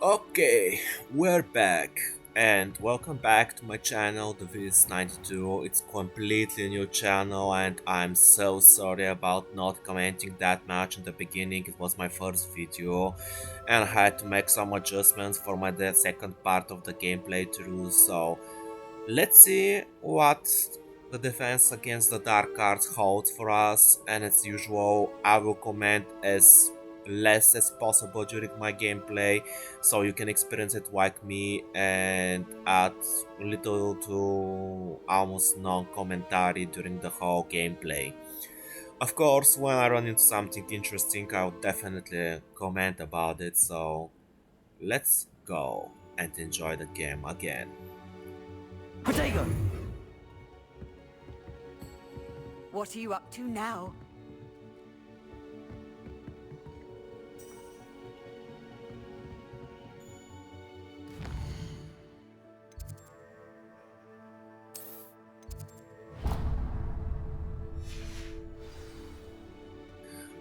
Okay, we're back, and welcome back to my channel, the Viz92. It's completely new channel, and I'm so sorry about not commenting that much in the beginning. It was my first video, and I had to make some adjustments for my second part of the gameplay through. So let's see what the defense against the dark arts holds for us, and as usual I will comment as less as possible during my gameplay so you can experience it like me and add little to almost no commentary during the whole gameplay. Of course, when I run into something interesting I'll definitely comment about it, so let's go and enjoy the game again. Potato! What are you up to now?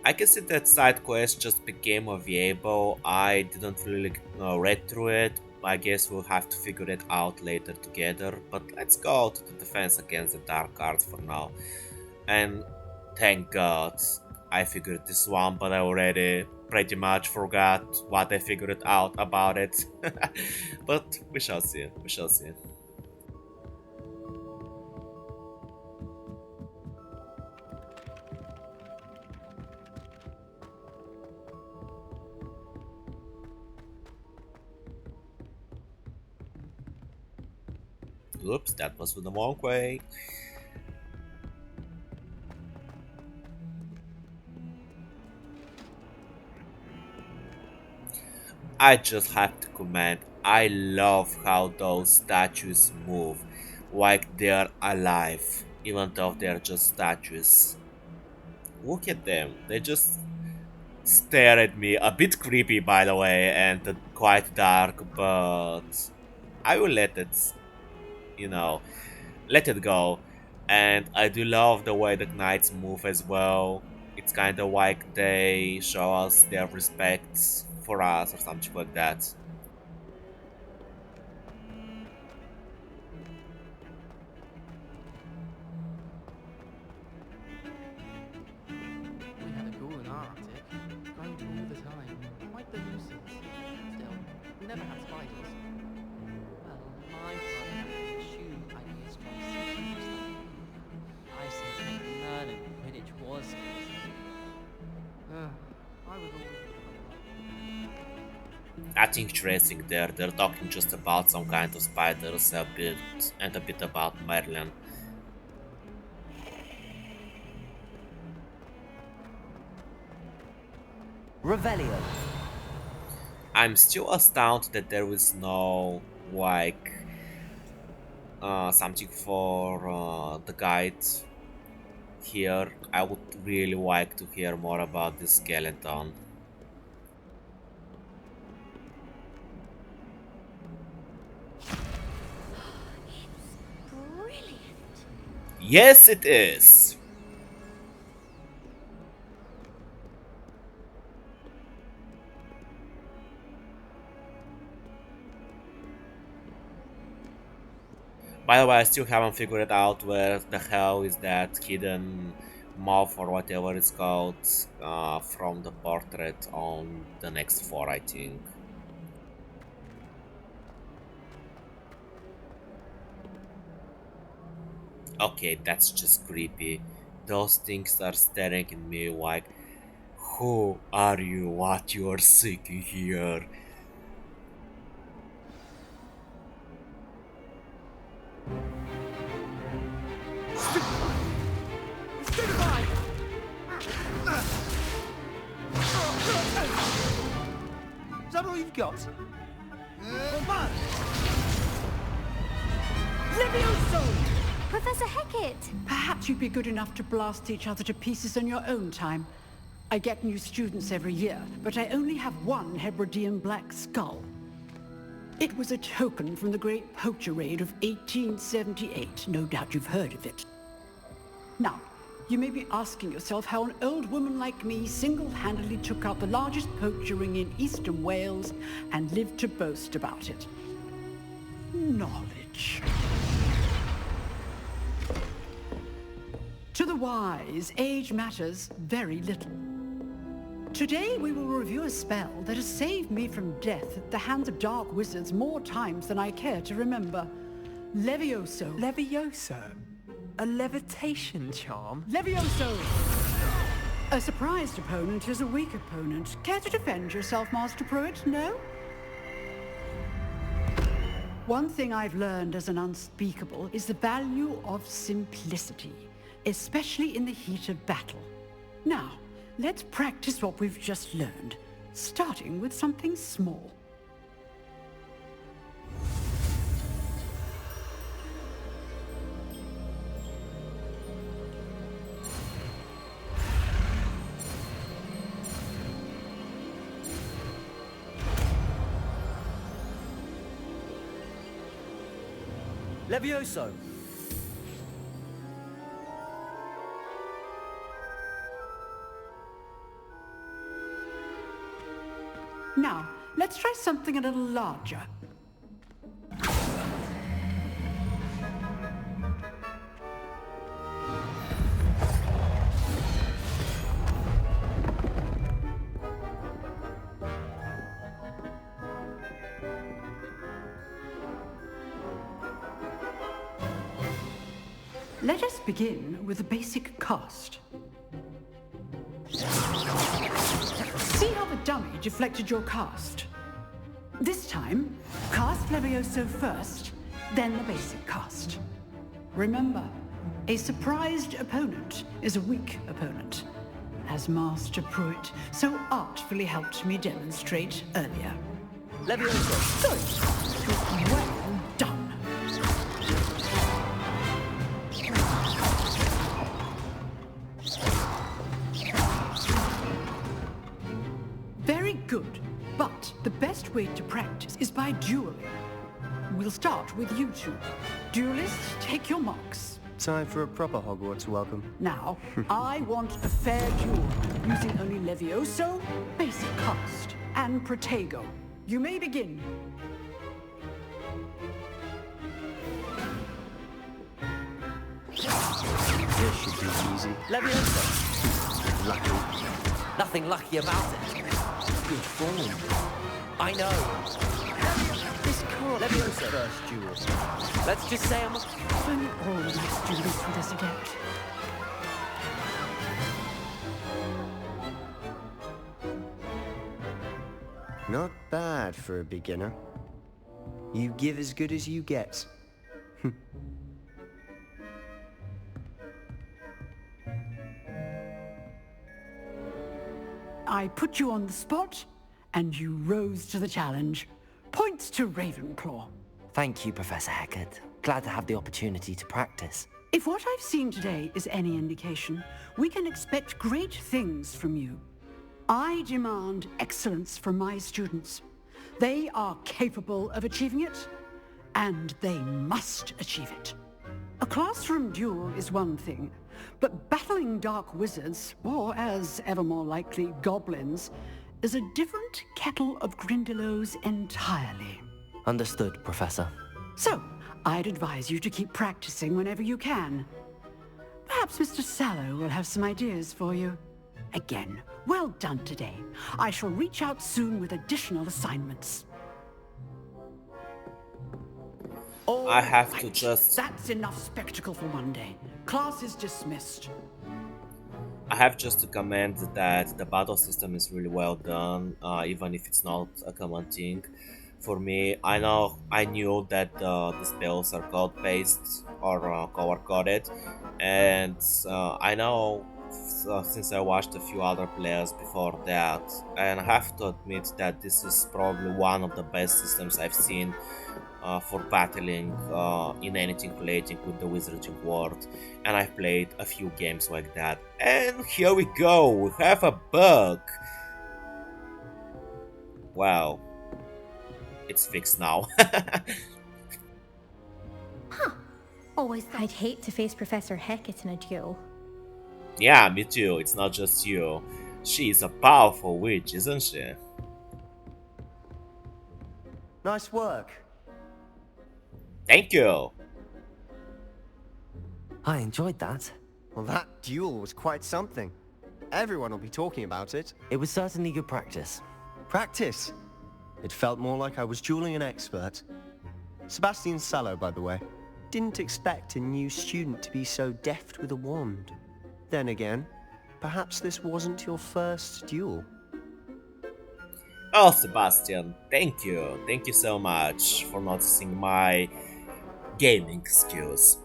I can see that side quest just became available. I didn't really read through it. I guess we'll have to figure it out later together. But let's go to the defense against the dark arts for now. And thank God I figured this one, but I already pretty much forgot what I figured out about it. But we shall see. We shall see. Oops, that was the wrong way. I just have to comment, I love how those statues move, like they're alive, even though they're just statues. Look at them, they just stare at me, a bit creepy by the way, and quite dark, but I will let it, you know, let it go. And I do love the way the knights move as well. It's kind of like they show us their respect for us or something like that. We had a ghoul in our attic, going to all the time, quite the nuisance. Still, we never had spiders. Well, my father assumed I'd be a strong secret or something. I said that learning Quidditch was good. I was always Nothing interesting there. They're talking just about some kind of spiders a bit and a bit about Maryland. Revelio. I'm still astounded that there is no like something for the guide here. I would really like to hear more about this skeleton. Brilliant. Yes, it is. By the way, I still haven't figured out where the hell is that hidden mouth or whatever it's called from the portrait on the next floor, I think. Okay, that's just creepy. Those things are staring at me like, who are you? What you are seeking here? Is that all you've got? Levioso! Professor Hecat! Perhaps you'd be good enough to blast each other to pieces in your own time. I get new students every year, but I only have one Hebridean black skull. It was a token from the Great Poacher Raid of 1878. No doubt you've heard of it. Now, You may be asking yourself how an old woman like me single-handedly took out the largest poacher ring in eastern Wales and lived to boast about it. Knowledge. To the wise, age matters very little. Today we will review a spell that has saved me from death at the hands of dark wizards more times than I care to remember. Levioso. Levioso? A levitation charm? Levioso! A surprised opponent is a weak opponent. Care to defend yourself, Master Pruitt? No? One thing I've learned as an unspeakable is the value of simplicity, especially in the heat of battle. Now, let's practice what we've just learned, starting with something small. Levioso! Now, let's try something a little larger. Let us begin with the basic cast. See how the dummy deflected your cast? This time, cast Levioso first, then the basic cast. Remember, a surprised opponent is a weak opponent, as Master Pruitt so artfully helped me demonstrate earlier. Levioso! Good. Well done. Very good, but the best way to practice is by dueling. We'll start with you two. Duelists, take your marks. Time for a proper Hogwarts welcome. Now, I want a fair duel, using only Levioso, basic cast, and Protego. You may begin. This should be easy. Levioso! Lucky. Nothing lucky about it. Good form. I know. This can't be the Levioso! first duel. Let's just say I'm a... Don't always do this with us, Adept. Not bad for a beginner. You give as good as you get. I put you on the spot, and you rose to the challenge. Points to Ravenclaw. Thank you, Professor Hecat. Glad to have the opportunity to practice. If what I've seen today is any indication, we can expect great things from you. I demand excellence from my students. They are capable of achieving it, and they must achieve it. A classroom duel is one thing, but battling dark wizards, or as ever more likely, goblins, is a different kettle of Grindylows entirely. Understood, Professor. So, I'd advise you to keep practicing whenever you can. Perhaps Mr. Sallow will have some ideas for you. Again, well done today. I shall reach out soon with additional assignments. I have to just That's enough spectacle for one day. Class is dismissed. I have just to comment that the battle system is really well done, even if it's not a common thing. For me, I knew that the spells are code-based or color-coded, and I know since I watched a few other players before that, and I have to admit that this is probably one of the best systems I've seen for battling in anything relating with the wizarding world, and I've played a few games like that. And here we go, we have a bug. Wow, it's fixed now. Always thought I'd hate to face Professor Hecat in a duel. Yeah, me too. It's not just you. She is a powerful witch, isn't she? Nice work. Thank you. I enjoyed that. Well, that duel was quite something. Everyone will be talking about it. It was certainly good practice. Practice. It felt more like I was dueling an expert. Sebastian Sallow, by the way. Didn't expect a new student to be so deft with a wand. Then again, perhaps this wasn't your first duel. Oh, Sebastian, thank you. Thank you so much for noticing my gaming skills.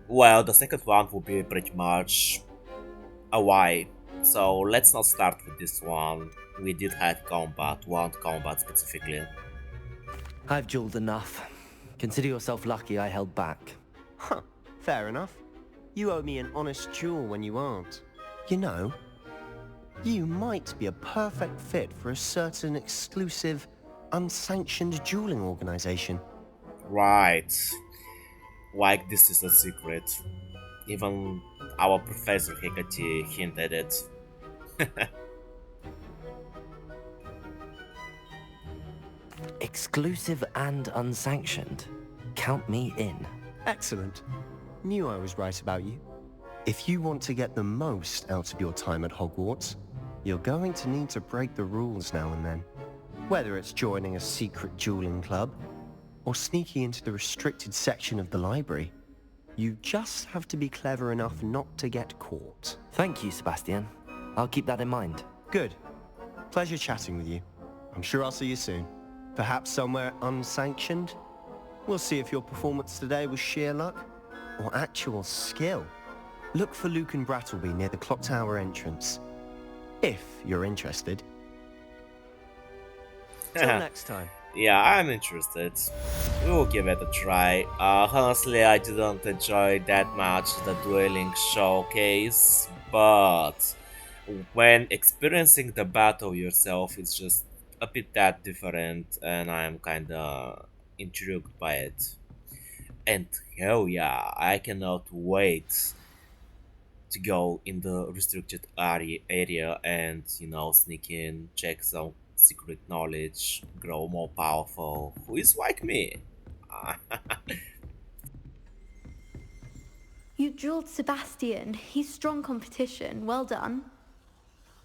Well, the second one will be pretty much a why. So let's not start with this one. We did have combat, one combat specifically. I've dueled enough. Consider yourself lucky I held back. Huh, fair enough. You owe me an honest duel when you aren't. You know, you might be a perfect fit for a certain exclusive, unsanctioned dueling organization. Right. Like this is a secret. Even our Professor Hecate hinted it. Exclusive and unsanctioned. Count me in. Excellent. Knew I was right about you. If you want to get the most out of your time at Hogwarts, you're going to need to break the rules now and then. Whether it's joining a secret dueling club, or sneaking into the restricted section of the library, you just have to be clever enough not to get caught. Thank you, Sebastian. I'll keep that in mind. Good. Pleasure chatting with you. I'm sure I'll see you soon. Perhaps somewhere unsanctioned? We'll see if your performance today was sheer luck or actual skill. Look for Luke and Brattleby near the clock tower entrance. If you're interested. Till next time. Yeah, I'm interested. We will give it a try. Honestly, I didn't enjoy that much the dueling showcase, but when experiencing the battle yourself, it's just a bit that different, and I'm kinda intrigued by it. And hell yeah, I cannot wait to go in the restricted area and sneak in, check some secret knowledge, grow more powerful. Who is like me? You dueled Sebastian. He's strong competition. Well done.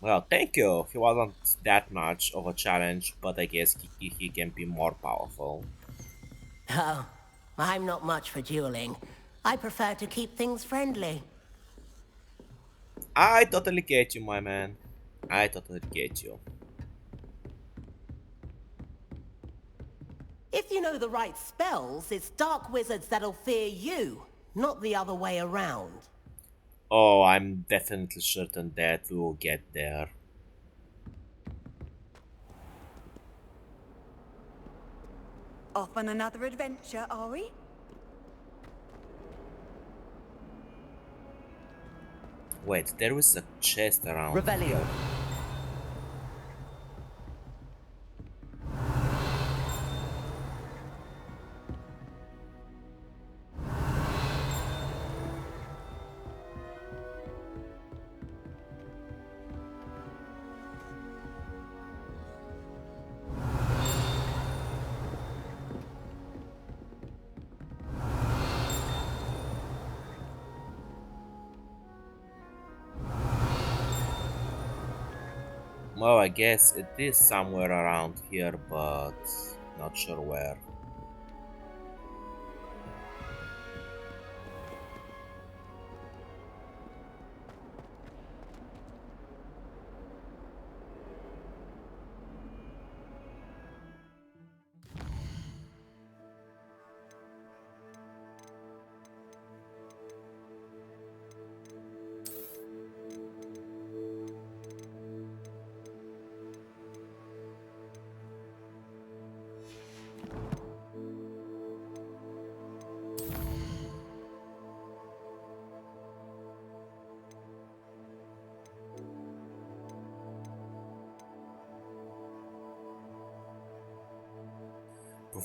Well, thank you. He wasn't that much of a challenge, but I guess he can be more powerful. Oh, I'm not much for dueling. I prefer to keep things friendly. I totally get you, my man. I totally get you. If you know the right spells, it's dark wizards that'll fear you, not the other way around. Oh, I'm definitely certain that we will get there. Off on another adventure, are we? Wait, there is a chest around. Revelio. Well, I guess it is somewhere around here, but not sure where.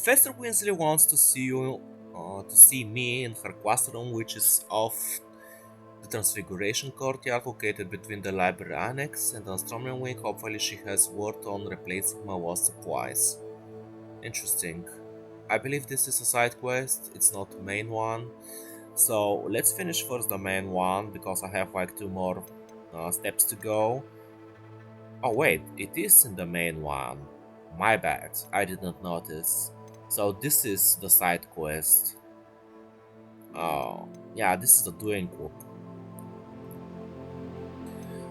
Professor Weasley wants to see you, to see me in her classroom, which is off the Transfiguration Courtyard located between the library annex and the astronomy wing. Hopefully she has worked on replacing my lost supplies. Interesting. I believe this is a side quest, it's not the main one. So let's finish first the main one because I have like 2 more steps to go. Oh wait, it is in the main one. My bad, I did not notice. So this is the side quest. Oh, yeah, this is the doing group.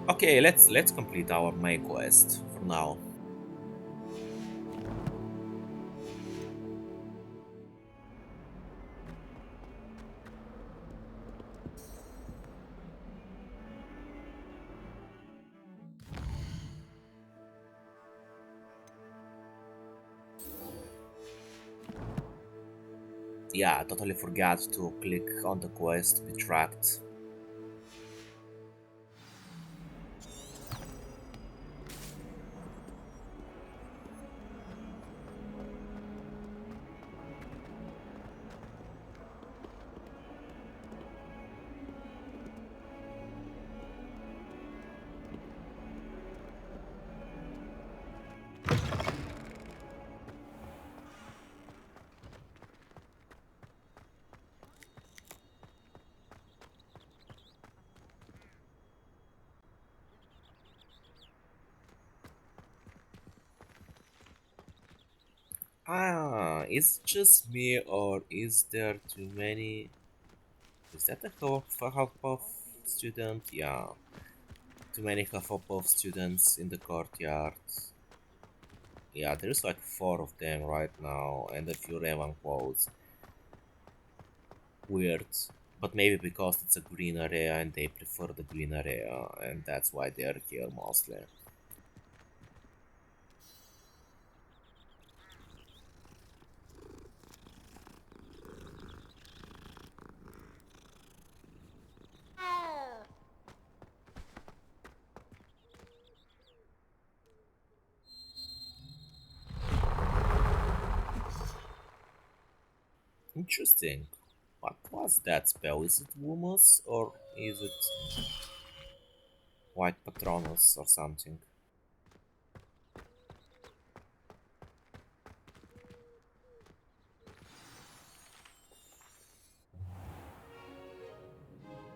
Okay, let's complete our main quest for now. Yeah, I totally forgot to click on the quest to be tracked. Ah, is it just me or is there too many? Is that a Hufflepuff student? Yeah, too many Hufflepuff students in the courtyard. Yeah, there's like 4 of them right now and a few Ravenclaws. Weird. But maybe because it's a green area and they prefer the green area and that's why they're here mostly. Interesting. What was that spell? Is it Lumos or is it White Patronus or something?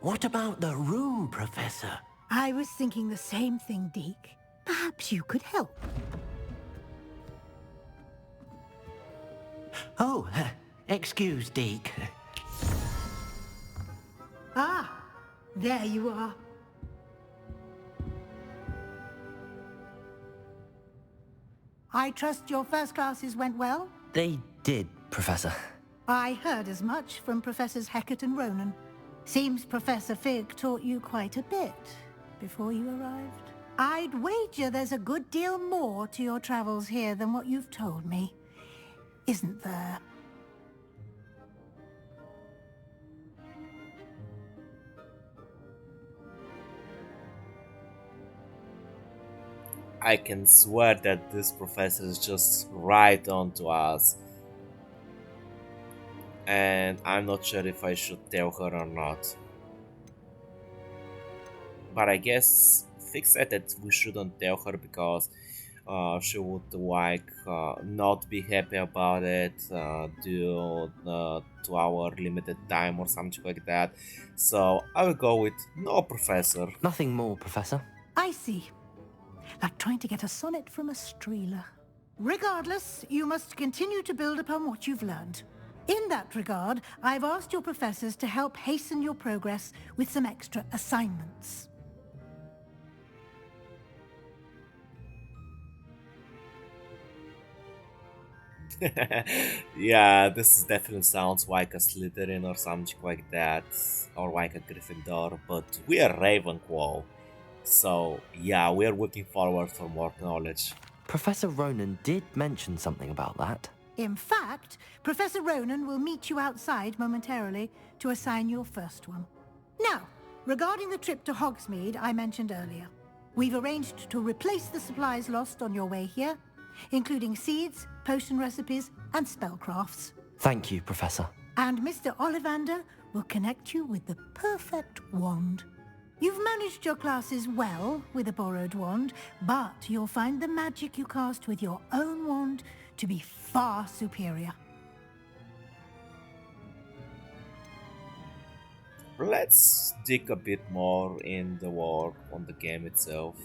What about the room, Professor? I was thinking the same thing, Deke. Perhaps you could help. Oh, excuse, Deke. Ah, there you are. I trust your first classes went well? They did, Professor. I heard as much from Professors Hecat and Ronan. Seems Professor Fig taught you quite a bit before you arrived. I'd wager there's a good deal more to your travels here than what you've told me. Isn't there? I can swear that this professor is just right on to us. And I'm not sure if I should tell her or not. But I guess Fix said that we shouldn't tell her because she would like not be happy about it due to our limited time or something like that. So I will go with no, Professor. Nothing more, Professor. I see. Like trying to get a sonnet from a streeler. Regardless, you must continue to build upon what you've learned. In that regard, I've asked your professors to help hasten your progress with some extra assignments. Yeah, this definitely sounds like a Slytherin or something like that, or like a Gryffindor, but we are Ravenclaw. So yeah, we are looking forward for more knowledge. Professor Ronan did mention something about that. In fact, Professor Ronan will meet you outside momentarily to assign your first one. Now, regarding the trip to Hogsmeade I mentioned earlier, we've arranged to replace the supplies lost on your way here, including seeds, potion recipes, and spellcrafts. Thank you, Professor. And Mr. Ollivander will connect you with the perfect wand. You've managed your classes well with a borrowed wand, but you'll find the magic you cast with your own wand to be far superior. Let's dig a bit more in the work on the game itself.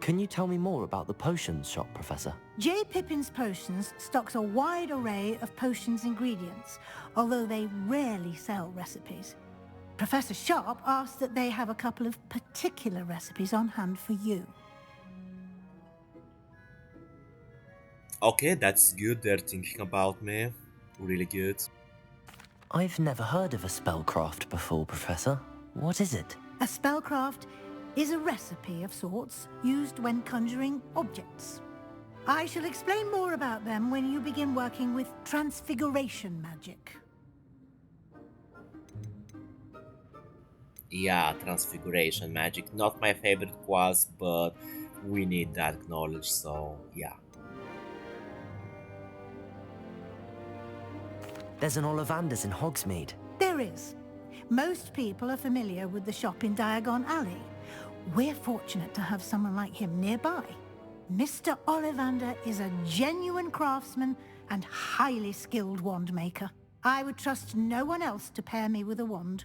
Can you tell me more about the potions shop, Professor? J. Pippin's Potions stocks a wide array of potions ingredients, although they rarely sell recipes. Professor Sharp asks that they have a couple of particular recipes on hand for you. Okay, that's good. They're thinking about me. Really good. I've never heard of a spellcraft before, Professor. What is it? A spellcraft is a recipe of sorts used when conjuring objects. I shall explain more about them when you begin working with transfiguration magic. Yeah, transfiguration magic. Not my favorite class, but we need that knowledge, so yeah. There's an Ollivander's in Hogsmeade. There is. Most people are familiar with the shop in Diagon Alley. We're fortunate to have someone like him nearby. Mr. Ollivander is a genuine craftsman and highly skilled wand maker. I would trust no one else to pair me with a wand.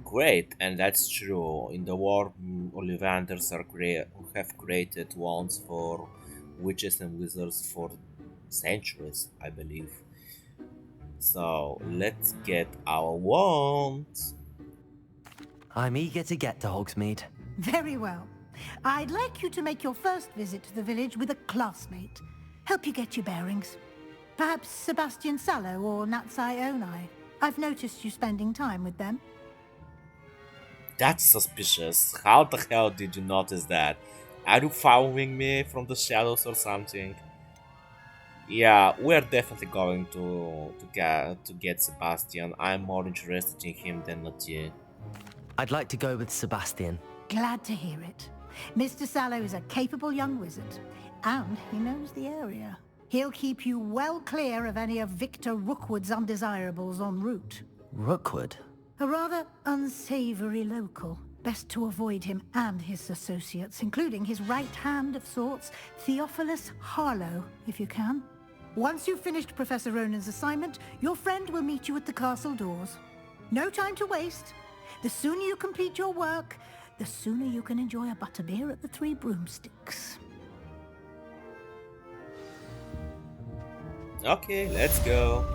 Great, and that's true. In the war, Ollivanders have created wands for witches and wizards for centuries, I believe. So let's get our wands. I'm eager to get to Hogsmeade. Very well. I'd like you to make your first visit to the village with a classmate. Help you get your bearings. Perhaps Sebastian Sallow or Natsai Onai. I've noticed you spending time with them. That's suspicious. How the hell did you notice that? Are you following me from the shadows or something? Yeah, we're definitely going to get Sebastian. I'm more interested in him than Nathier. I'd like to go with Sebastian. Glad to hear it. Mr. Sallow is a capable young wizard, and he knows the area. He'll keep you well clear of any of Victor Rookwood's undesirables en route. Rookwood? A rather unsavory local. Best to avoid him and his associates, including his right hand of sorts, Theophilus Harlow, if you can. Once you've finished Professor Ronan's assignment, your friend will meet you at the castle doors. No time to waste. The sooner you complete your work, the sooner you can enjoy a butterbeer at the Three Broomsticks. Okay, let's go.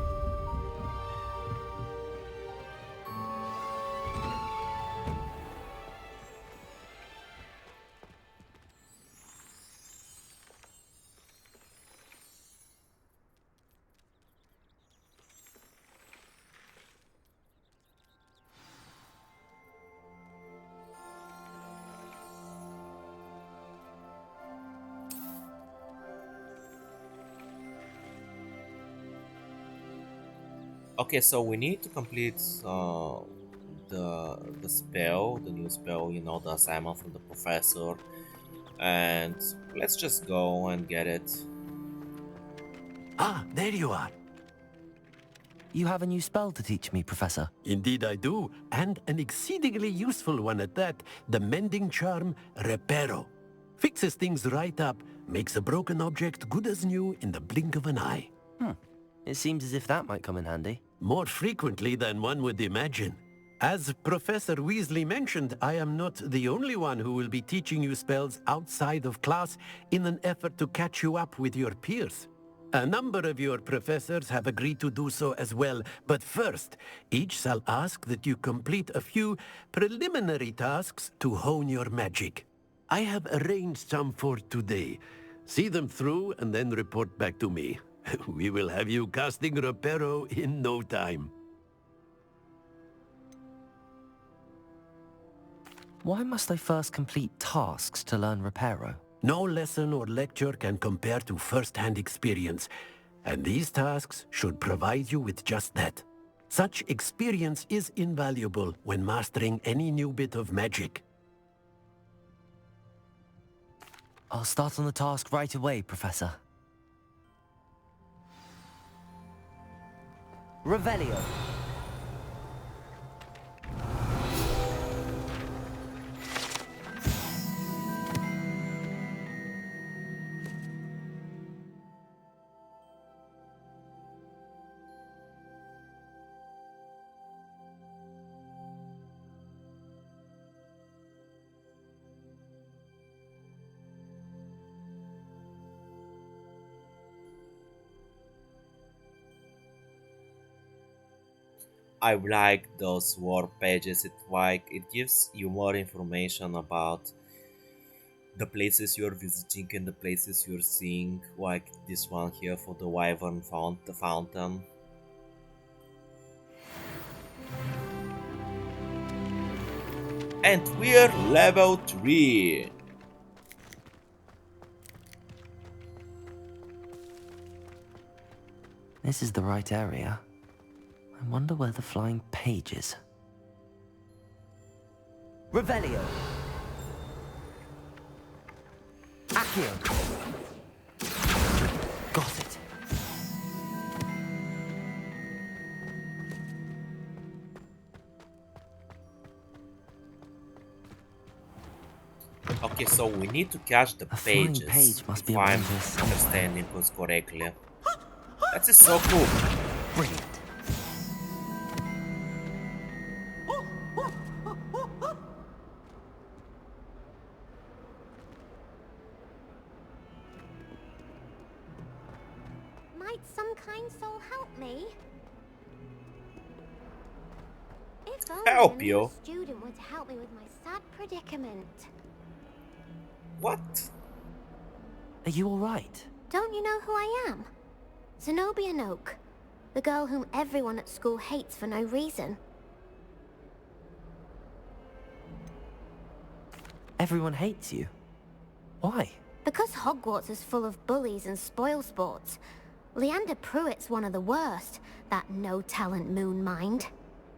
Okay, so we need to complete the spell, the new spell, you know, the assignment from the professor, and let's just go and get it. Ah, there you are. You have a new spell to teach me, Professor. Indeed I do, and an exceedingly useful one at that, the mending charm Reparo. Fixes things right up, makes a broken object good as new in the blink of an eye. It seems as if that might come in handy. More frequently than one would imagine. As Professor Weasley mentioned, I am not the only one who will be teaching you spells outside of class in an effort to catch you up with your peers. A number of your professors have agreed to do so as well, but first, each shall ask that you complete a few preliminary tasks to hone your magic. I have arranged some for today. See them through and then report back to me. We will have you casting Reparo in no time. Why must I first complete tasks to learn Reparo? No lesson or lecture can compare to first-hand experience, and these tasks should provide you with just that. Such experience is invaluable when mastering any new bit of magic. I'll start on the task right away, Professor. Revelio. I like those war pages. It gives you more information about the places you're visiting and the places you're seeing, like this one here for the Wyvern the fountain. And we're level 3. This is the right area. I wonder where the flying page is. Revelio. Accio. Got it. Okay, so we need to catch the flying pages. page must be if I'm around here somewhere. understanding this correctly. That is so cool. Brilliant. Might some kind soul help me? If only Help a you? new student were to help me with my sad predicament. What? Are you all right? Don't you know who I am? Zenobia Noak, the girl whom everyone at school hates for no reason. Everyone hates you. Why? Because Hogwarts is full of bullies and spoilsports. Leander Pruitt's one of the worst, that no-talent moon mind.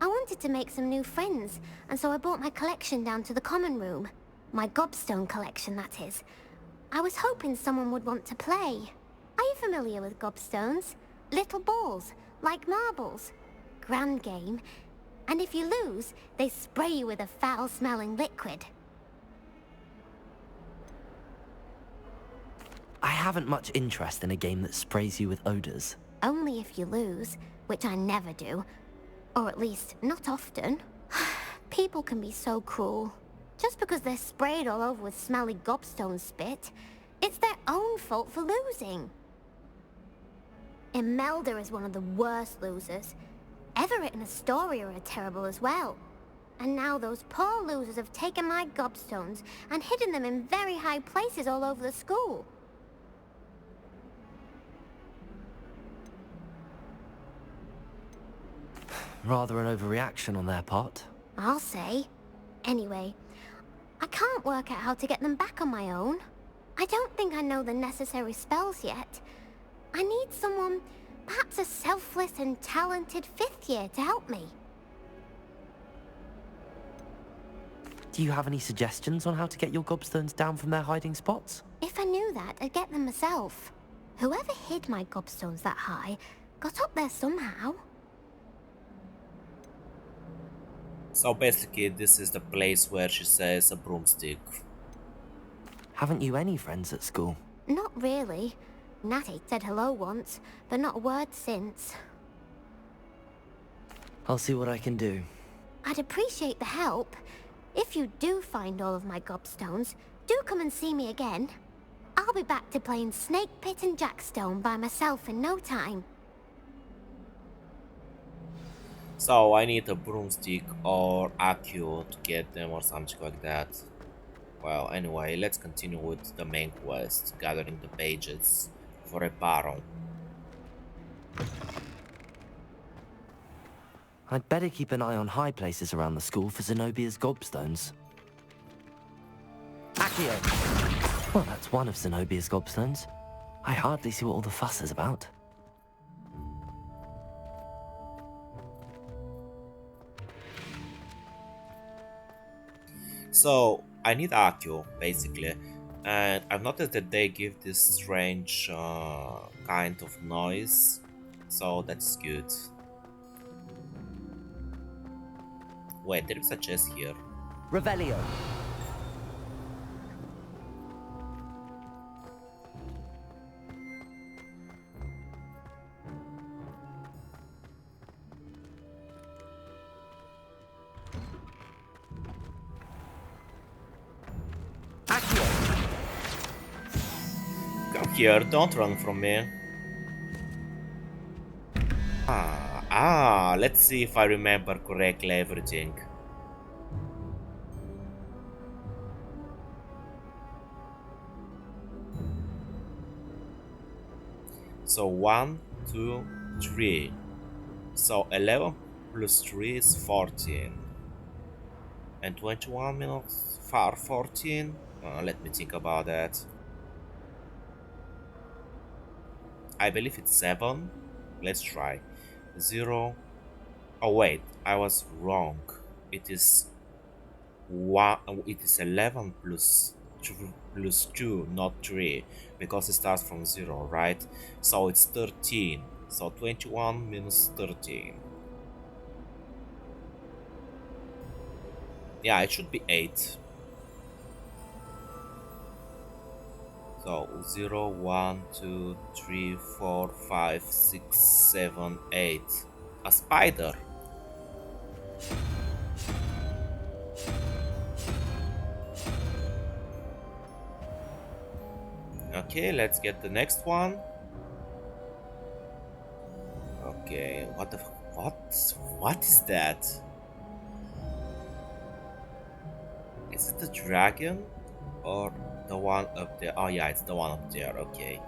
I wanted to make some new friends, and so I brought my collection down to the common room. My gobstone collection, that is. I was hoping someone would want to play. Are you familiar with gobstones? Little balls, like marbles. Grand game. And if you lose, they spray you with a foul-smelling liquid. I haven't much interest in a game that sprays you with odors. Only if you lose, which I never do. Or at least, not often. People can be so cruel. Just because they're sprayed all over with smelly gobstone spit, it's their own fault for losing. Imelda is one of the worst losers. Everett and Astoria are terrible as well. And now those poor losers have taken my gobstones and hidden them in very high places all over the school. Rather an overreaction on their part. I'll say. Anyway, I can't work out how to get them back on my own. I don't think I know the necessary spells yet. I need someone, perhaps a selfless and talented 5th year to help me. Do you have any suggestions on how to get your gobstones down from their hiding spots? If I knew that, I'd get them myself. Whoever hid my gobstones that high got up there somehow. So basically, this is the place where she says a broomstick. Haven't you any friends at school? Not really. Natty said hello once, but not a word since. I'll see what I can do. I'd appreciate the help. If you do find all of my gobstones, do come and see me again. I'll be back to playing Snake Pit and Jackstone by myself in no time. So I need a broomstick or Accio to get them or something like that. Well, anyway, let's continue with the main quest, gathering the pages for a baron. I'd better keep an eye on high places around the school for Zenobia's gobstones. Accio! Well, that's one of Zenobia's gobstones. I hardly see what all the fuss is about. So I need Akio basically, and I've noticed that they give this strange kind of noise, so that's good. Wait, there is a chest here. Revelio. Come here, don't run from me. Let's see if I remember correctly everything. So 1, 2, 3. So 11 plus 3 is 14. And 21 minus 14? Let me think about that. I believe it's 7. Let's try. 0. Oh wait, I was wrong. It is 1. It is 11 plus 2, not 3, because it starts from 0, right? So it's 13. So 21 minus 13. Yeah, it should be 8. So 0, 1, 2, 3, 4, 5, 6, 7, 8. A spider. Okay, let's get the next one. Okay, what is that? Is it the dragon or the one up there? Oh yeah, it's the one up there. Okay,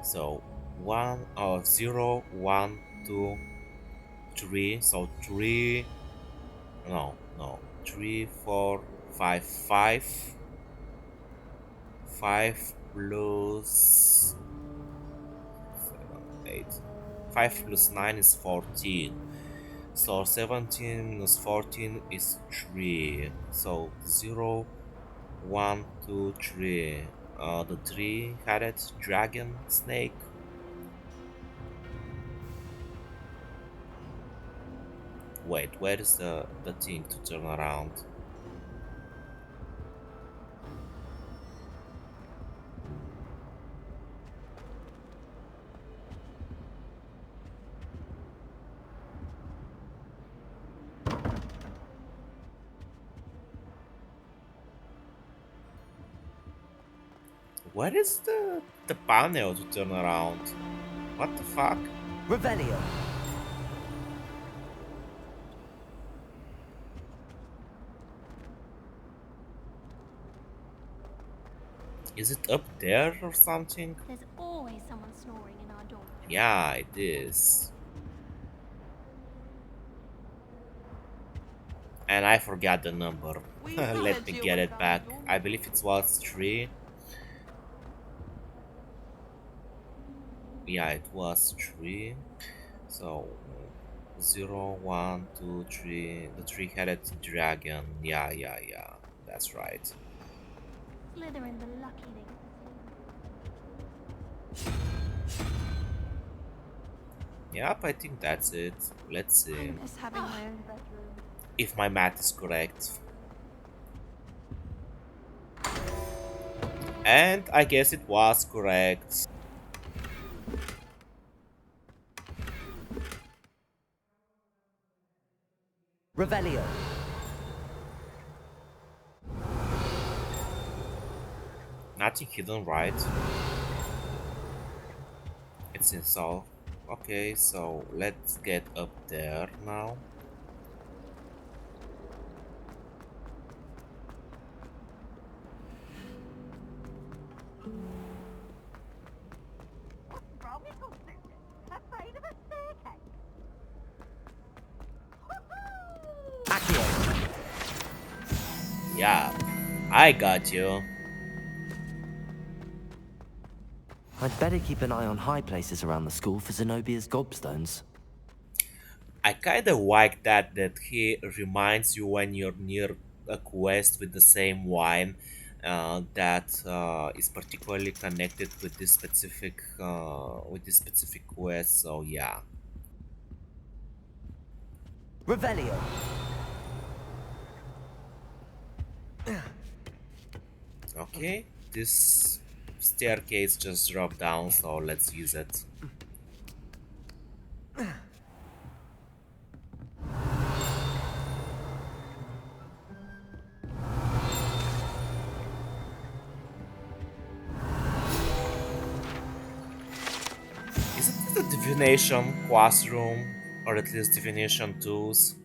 so 0, 1, 2, 3. So 3. No, 3, 4, 5, 5. 5 plus 7, 8. 5 plus 9 is 14. So 17 minus 14 is 3. So 0, 1, 2, 3. The 3-headed dragon snake. Wait, where is the thing to turn around? Where is the panel to turn around? What the fuck? Revelio. Is it up there or something? There's always someone snoring in our dormitory. Yeah, it is. And I forgot the number. Let me get it back. I believe it was 3. Yeah, it was 3. So 0, 1, 2, 3. The 3-headed dragon. Yeah. That's right. Slytherin, the lucky thing. Yep, I think that's it. Let's see I miss having my own bedroom. if my math is correct. And I guess it was correct. Revelio. Nothing hidden, right? It's in Seoul. Okay, so let's get up there now. Yeah, I got you. I'd better keep an eye on high places around the school for Zenobia's gobstones. I kinda like that he reminds you when you're near a quest with the same wine that is particularly connected with this specific quest. So yeah. Revelio. Okay, this staircase just dropped down, so let's use it. Isn't it a divination classroom, or at least divination tools?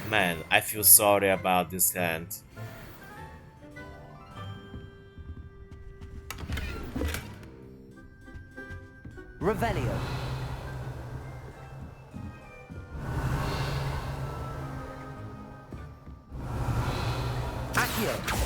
Man, I feel sorry about this hand. Revelio. Accio.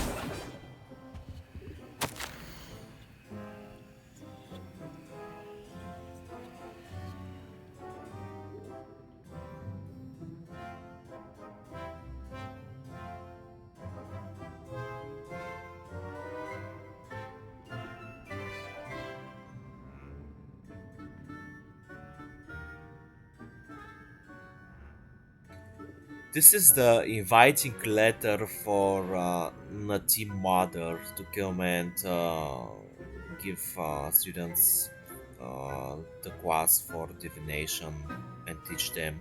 This is the inviting letter for Nati Mother to come and give students the class for divination and teach them.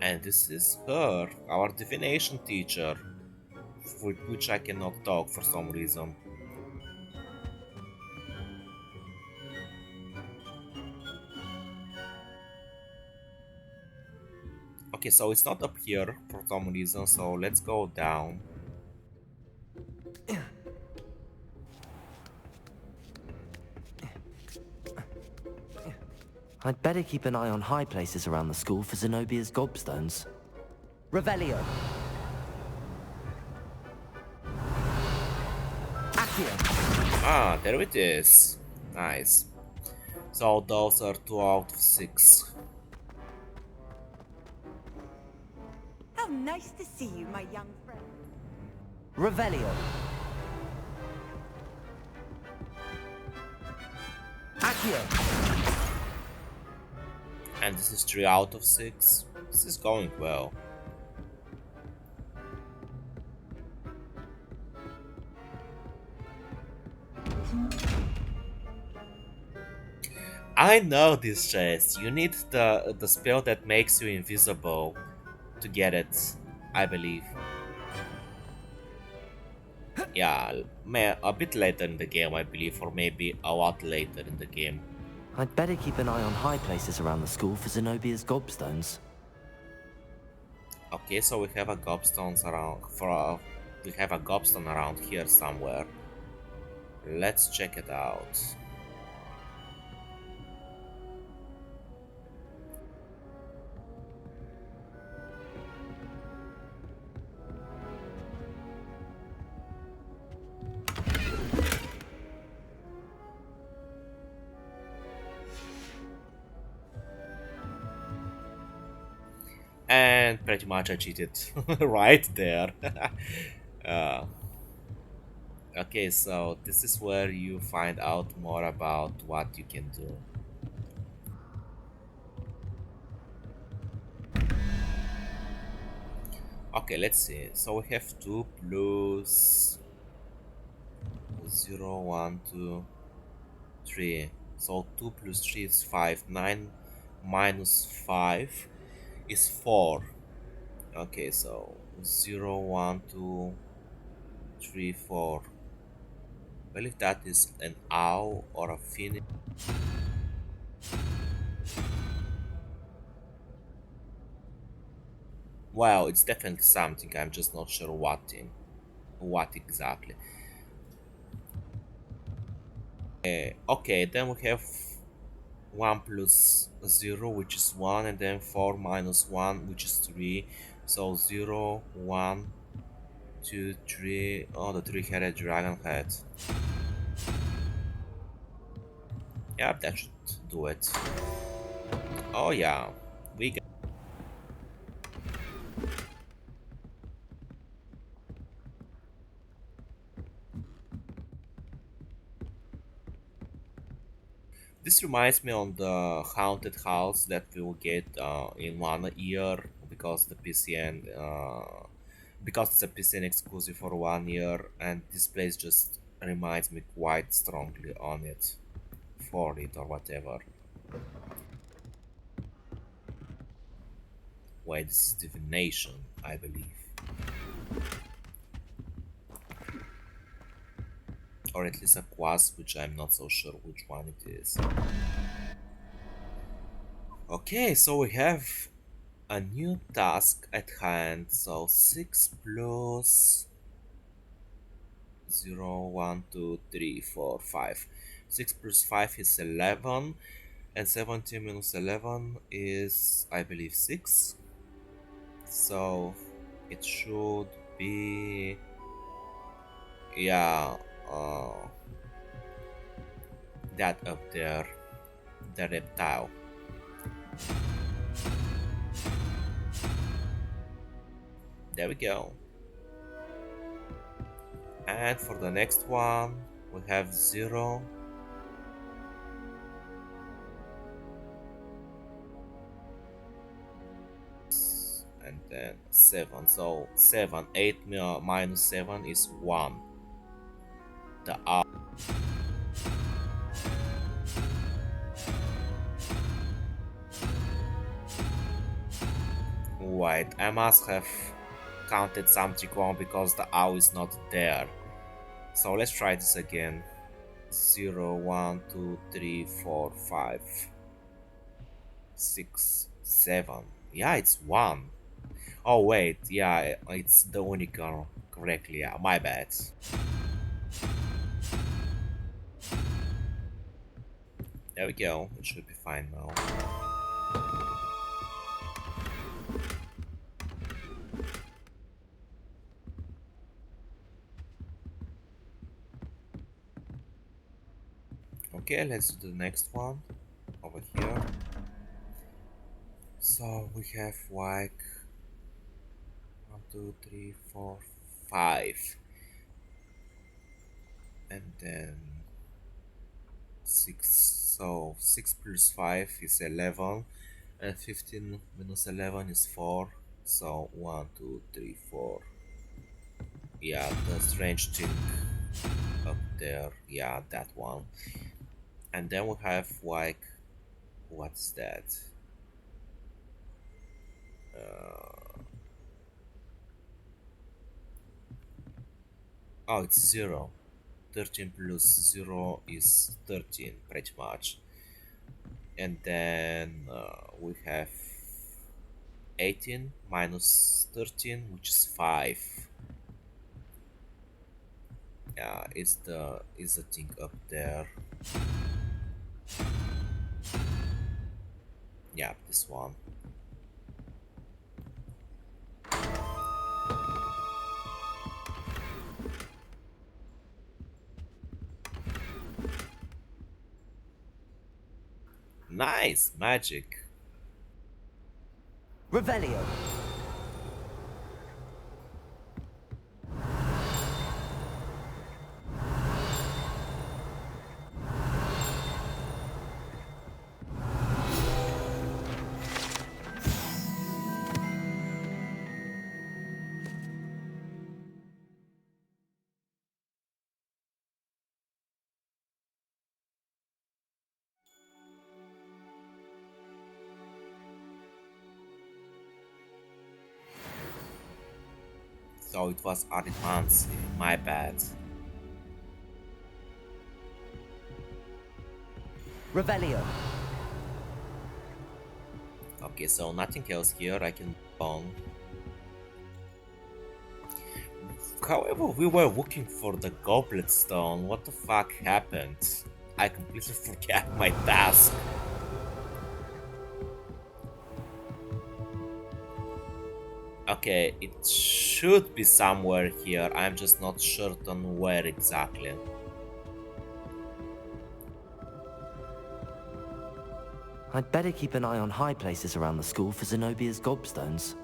And this is her, our divination teacher, with which I cannot talk for some reason. Okay, so it's not up here for some reason, so let's go down. I'd better keep an eye on high places around the school for Zenobia's gobstones. Revelio. Accio. Ah, there it is. Nice. So those are 2 out of 6. How nice to see you, my young friend. Revelio. Accio. And this is 3 out of 6. This is going well. I know this chest. You need the spell that makes you invisible to get it, I believe. Yeah, a bit later in the game, I believe, or maybe a lot later in the game. I'd better keep an eye on high places around the school for Zenobia's gobstones. Okay, so we have a gobstones around we have a gobstone around here somewhere. Let's check it out. And pretty much I cheated right there. uh, okay, so this is where you find out more about what you can do. Okay, let's see. So we have 2 plus 0, 1, 2, 3. So 2 plus 3 is 5. 9 minus 5 is 4. Okay, so 0, 1, 2, 3, 4. Well, if that is an owl or a phoenix. Well, it's definitely something. I'm just not sure what exactly. Okay, then we have 1 plus 0, which is 1, and then 4 minus 1, which is 3. So 0, 1, 2, 3. Oh, the three-headed dragon head. Yeah, that should do it. Oh yeah, we got. This reminds me on the haunted house that we will get in 1 year because the PCN because it's a PCN exclusive for 1 year, and this place just reminds me quite strongly on it, for it or whatever. Wait, this is divination, I believe, or at least a quest, which I'm not so sure which one it is. Okay, so we have a new task at hand. So 6 plus 0, 1, 2, 3, 4, 5. 6 plus 5 is 11, and 17 minus 11 is, I believe, 6. So it should be, yeah, that up there, the reptile. There we go. And for the next one, we have 0, and then 7. So 7, 8 minus 7 is 1. The R. Wait, I must have counted something wrong because the owl is not there. So let's try this again. 0, 1, 2, 3, 4, 5, 6, 7. Yeah, it's 1. Oh wait, yeah, it's the unicorn correctly. Yeah, my bad. There we go. It should be fine now. Okay, let's do the next one over here. So we have like 1, 2, 3, 4, 5, and then 6. So 6 plus 5 is 11, and 15 minus 11 is 4. So 1, 2, 3, 4. Yeah, the strange thing up there. Yeah, that one. And then we have like, what's that? Oh, it's 0. 13 plus 0 is 13, pretty much. And then we have 18 minus 13, which is 5. Yeah, it's the thing up there. Yeah, this one. Nice magic. Revelio. So it was Arimansi, my bad. Revelio. Okay, so nothing else here, I can go on. However, we were looking for the Goblet Stone. What the fuck happened? I completely forgot my task. Okay, it should be somewhere here. I'm just not certain where exactly. I'd better keep an eye on high places around the school for Zenobia's gobstones.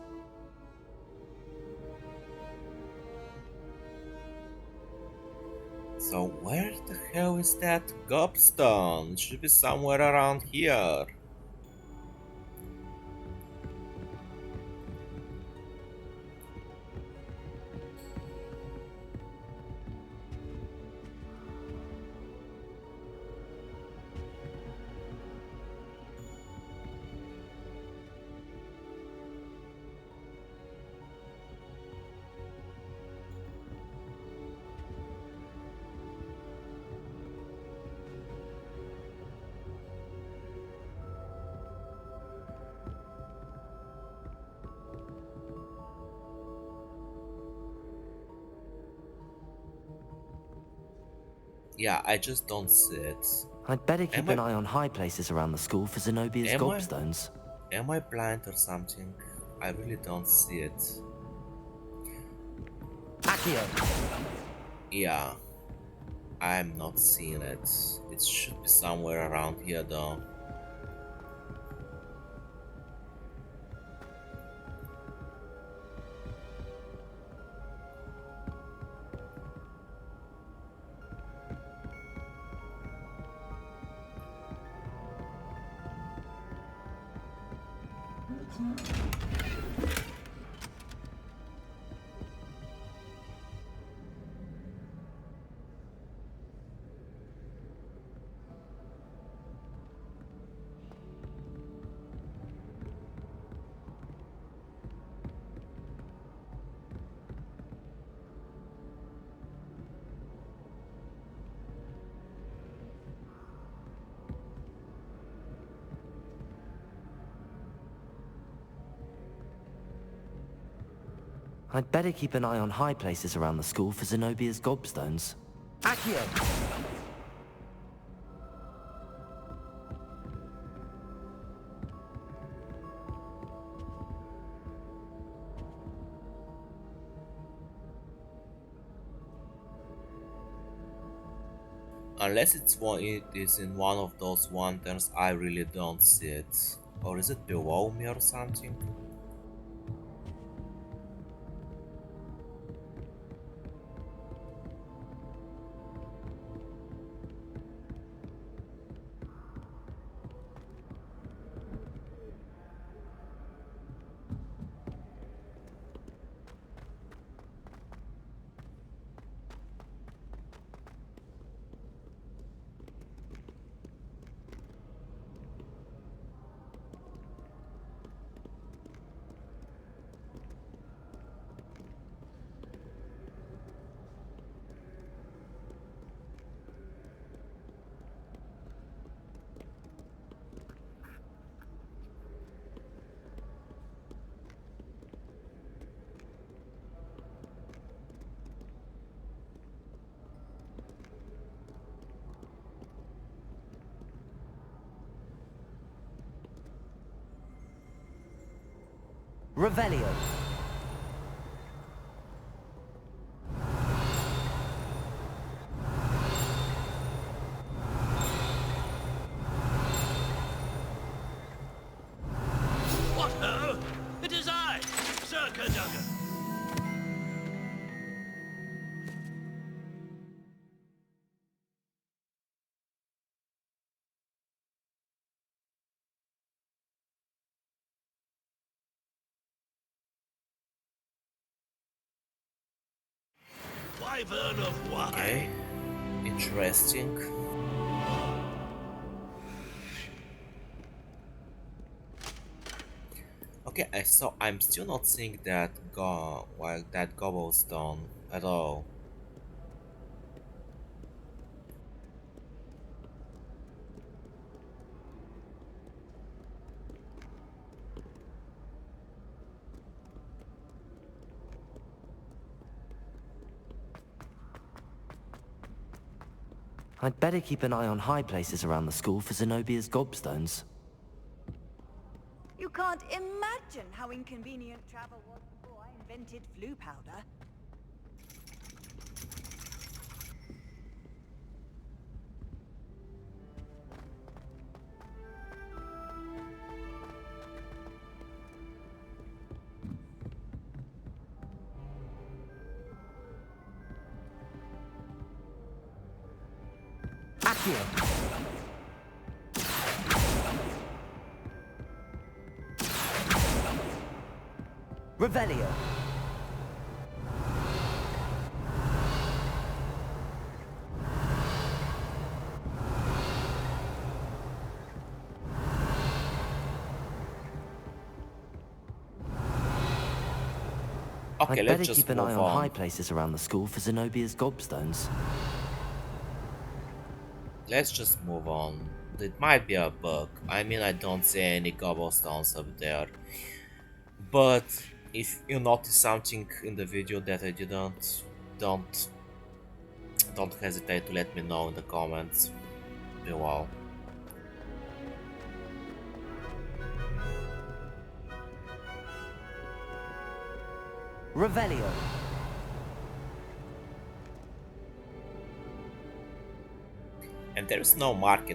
So where the hell is that gobstone? It should be somewhere around here. Yeah, I just don't see it. I'd better keep Am an I, eye on high places around the school for Zenobia's am I, gobstones. am I blind or something? I really don't see it. Accio! Yeah, I'm not seeing it. It should be somewhere around here though. I'd better keep an eye on high places around the school for Zenobia's gobstones. Accio! Unless it is in one of those wonders, I really don't see it. Or is it below me or something? Revelio! What ho! It is I, Sir Cadogan. Wyvern of wine. Okay, interesting. Okay, so I'm still not seeing that that cobblestone at all. I'd better keep an eye on high places around the school for Zenobia's gobstones. You can't imagine how inconvenient travel was before I invented flu powder. Accio. Revelio. Okay, I'd let's better just keep an eye move on high on. places around the school for Zenobia's gobstones. Let's just move on. It might be a bug. I mean, I don't see any cobblestones up there. But if you notice something in the video that I didn't, don't don't hesitate to let me know in the comments below. Revelio. And there is no mark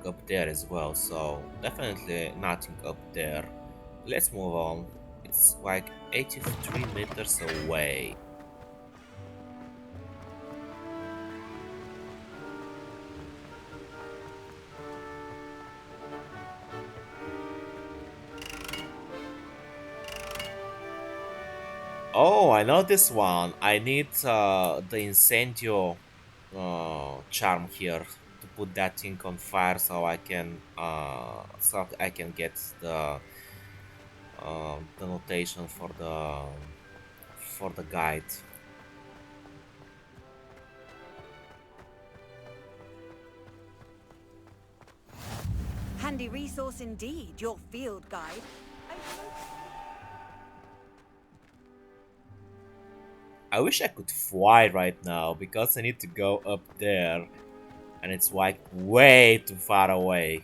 up there as well, so definitely nothing up there. Let's move on. It's like 83 meters away. Oh, I know this one. I need the incendio charm here to put that thing on fire so I can get the notation for the guide. Handy resource indeed, your field guide. I wish I could fly right now because I need to go up there and it's like way too far away.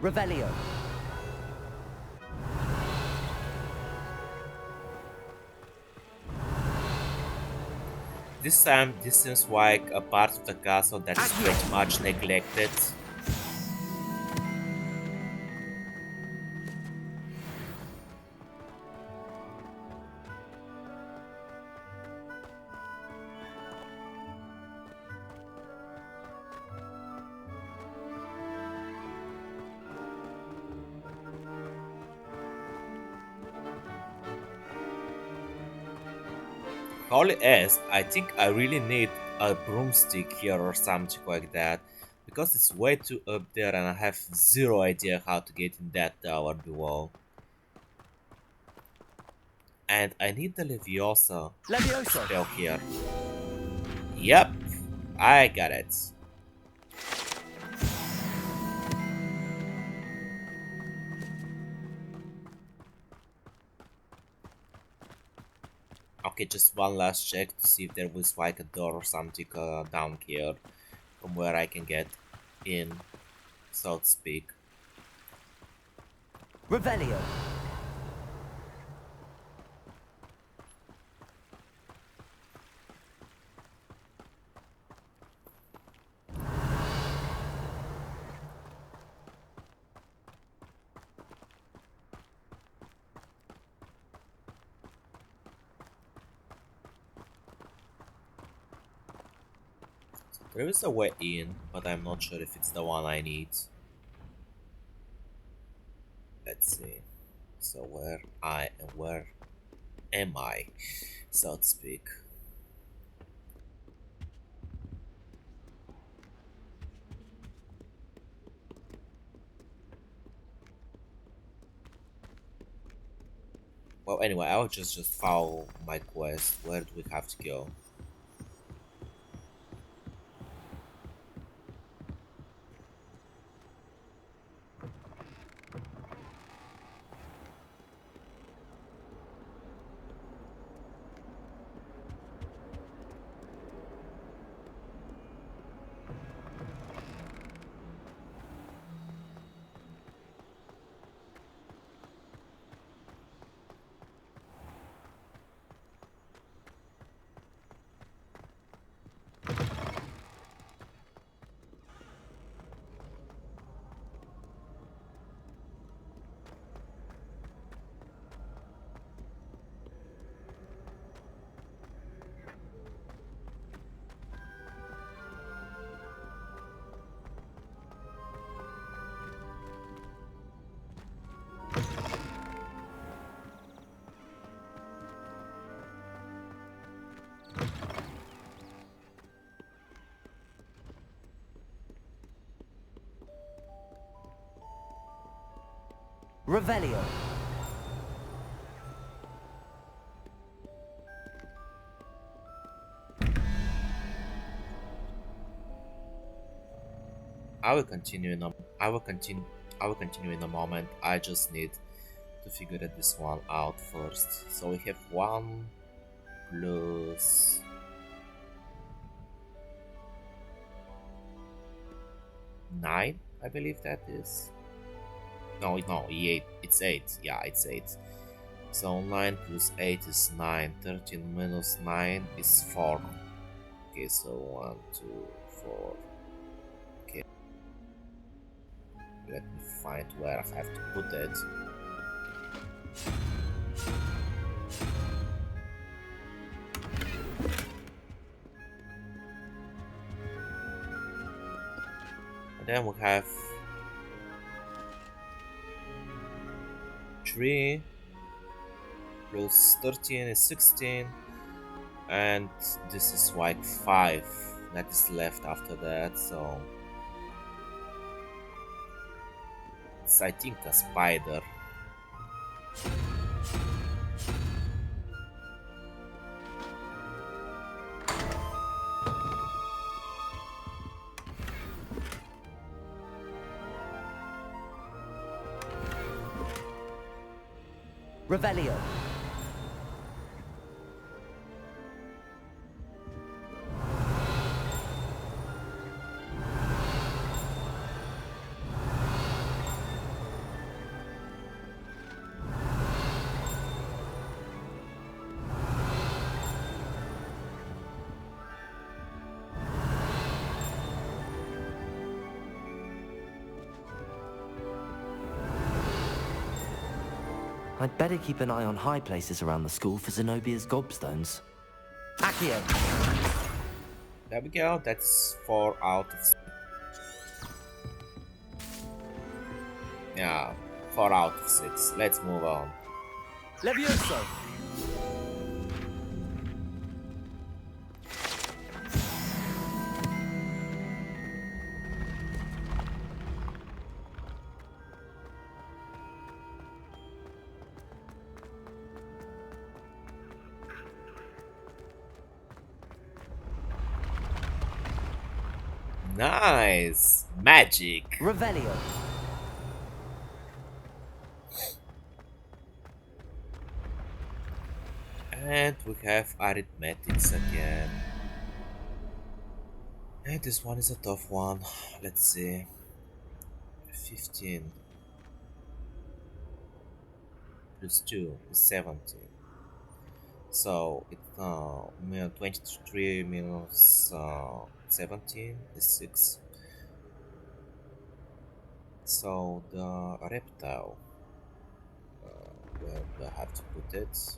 Revelio. This time, this seems like a part of the castle that is pretty much neglected. Holy S, I think I really need a broomstick here or something like that, because it's way too up there and I have zero idea how to get in that tower below. And I need the Leviosa spell here. Yep, I got it. Okay, just one last check to see if there was like a door or something down here from where I can get in, so to speak. Revelio. There is a way in, but I'm not sure if it's the one I need. Let's see. So where am I, so to speak? Well, anyway, I'll just follow my quest. Where do we have to go? Revelio. I will continue in a I will continue in a moment. I just need to figure this one out first. So we have 1 plus 9, I believe that is. No, 8. It's 8. Yeah, it's 8. So 9 plus 8 is 9. 13 minus 9 is 4. Okay, so 1, 2, 4. Okay. Let me find where I have to put it. And then we have 3 plus 13 is 16, and this is like 5 that is left after that, so it's I think a spider. Revelio. I'd better keep an eye on high places around the school for Zenobia's gobstones. Accio! There we go, that's 4 out of 6. Yeah, 4 out of 6. Let's move on. Levioso! Nice! Magic! Revelio. And we have arithmetics again. And this one is a tough one. Let's see. 15 plus 2 is 17. So it's 23 minus 17 is 6. So the reptile, where do I have to put it?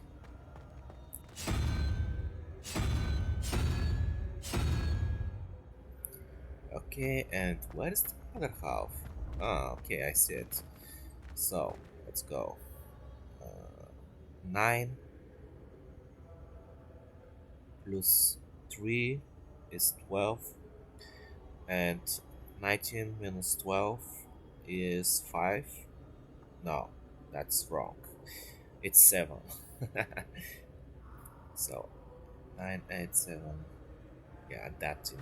Okay, and where is the other half? Ah, okay, I see it. So let's go. 9 plus 3 is 12, and 19 minus 12 is 5. No, that's wrong. It's 7. So 9, 8, 7. Yeah, that thing.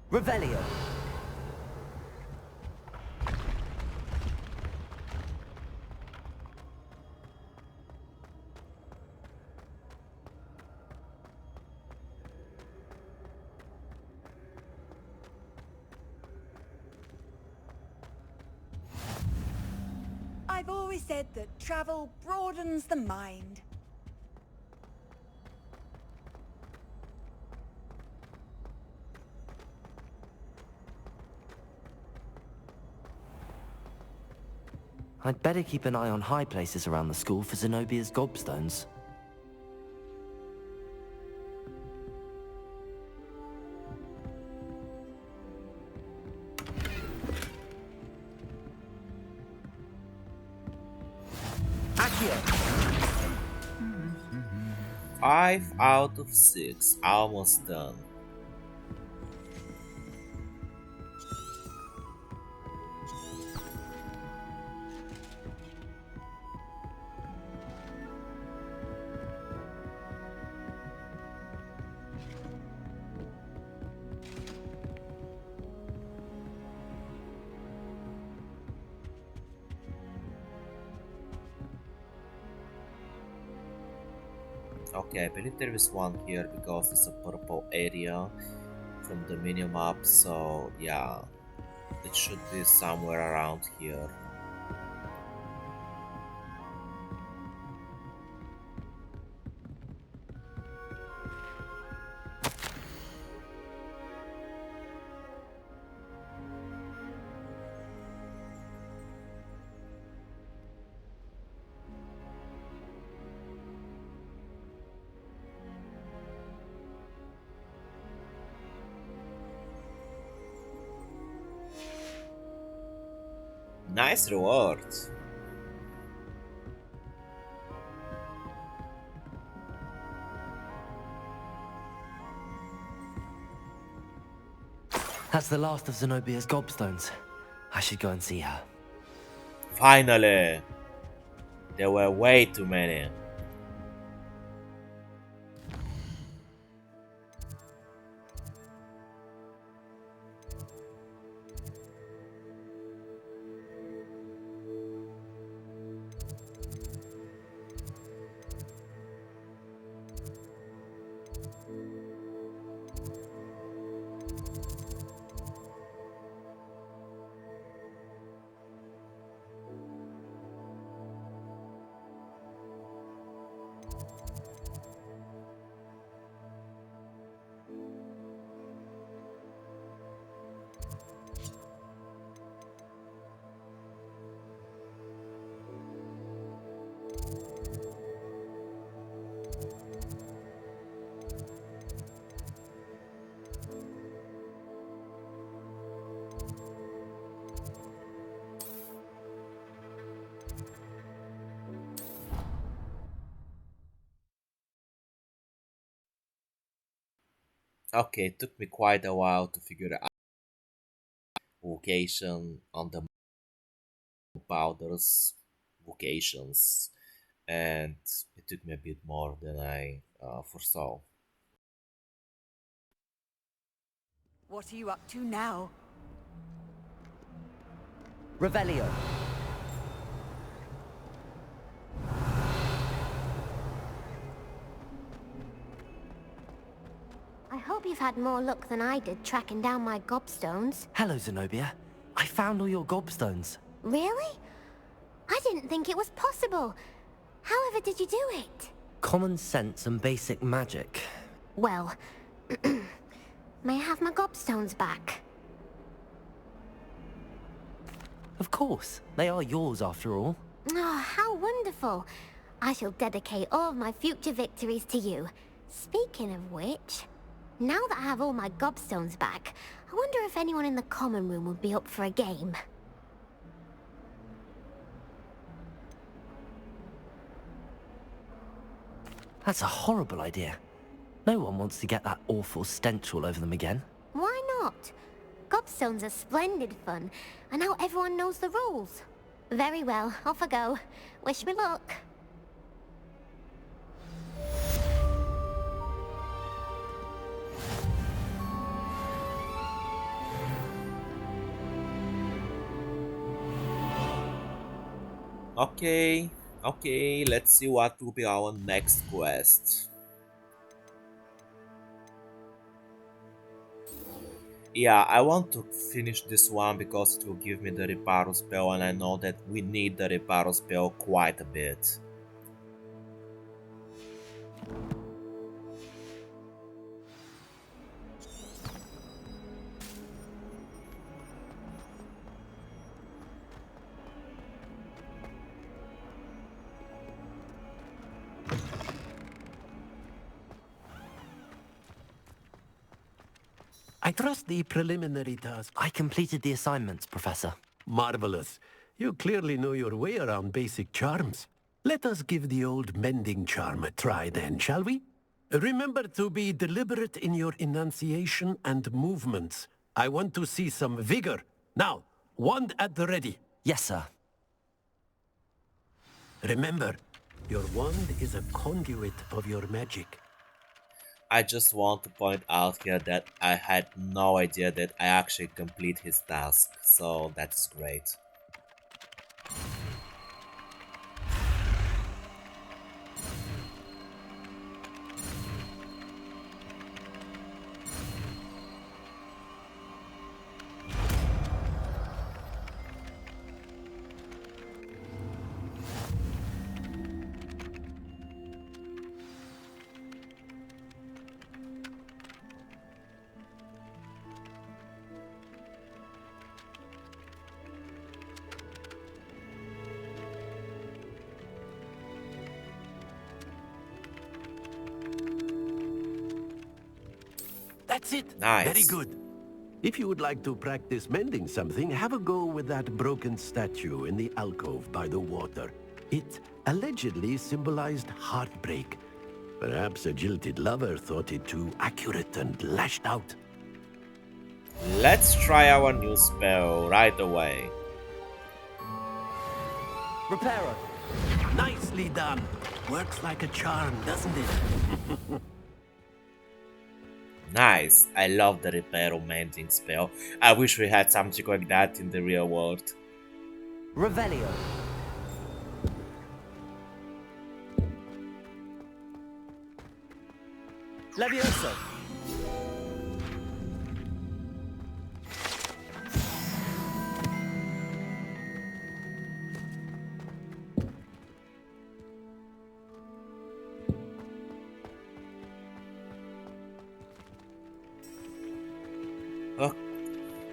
Revelio. I've always said that travel broadens the mind. I'd better keep an eye on high places around the school for Zenobia's gobstones. Accio! 5 out of 6, almost done. Okay, I believe there is one here because it's a purple area from the minimap, so yeah, it should be somewhere around here. Nice reward. That's the last of Zenobia's gobstones. I should go and see her. Finally! There were way too many. Okay, it took me quite a while to figure out location on the powders locations, and it took me a bit more than I foresaw. What are you up to now? Revelio. I hope you've had more luck than I did tracking down my gobstones. Hello, Zenobia. I found all your gobstones. Really? I didn't think it was possible. However did you do it? Common sense and basic magic. Well, may I have my gobstones back? Of course. They are yours after all. Oh, how wonderful. I shall dedicate all of my future victories to you. Speaking of which, now that I have all my gobstones back, I wonder if anyone in the common room would be up for a game. That's a horrible idea. No one wants to get that awful stench all over them again. Why not? Gobstones are splendid fun, and now everyone knows the rules. Very well, off I go. Wish me luck. Okay, okay, let's see what will be our next quest. Yeah, I want to finish this one because it will give me the reparo spell, and I know that we need the reparo spell quite a bit. I trust the preliminary task. I completed the assignments, Professor. Marvelous. You clearly know your way around basic charms. Let us give the old mending charm a try then, shall we? Remember to be deliberate in your enunciation and movements. I want to see some vigor. Now, wand at the ready. Yes, sir. Remember, your wand is a conduit of your magic. I just want to point out here that I had no idea that I actually complete his task, so that's great. That's it. Nice. Very good. If you would like to practice mending something, have a go with that broken statue in the alcove by the water. It allegedly symbolized heartbreak. Perhaps a jilted lover thought it too accurate and lashed out. Let's try our new spell right away. Reparo. Nicely done. Works like a charm, doesn't it? Nice. I love the repair mending spell. I wish we had something like that in the real world. Revelio. Levioso.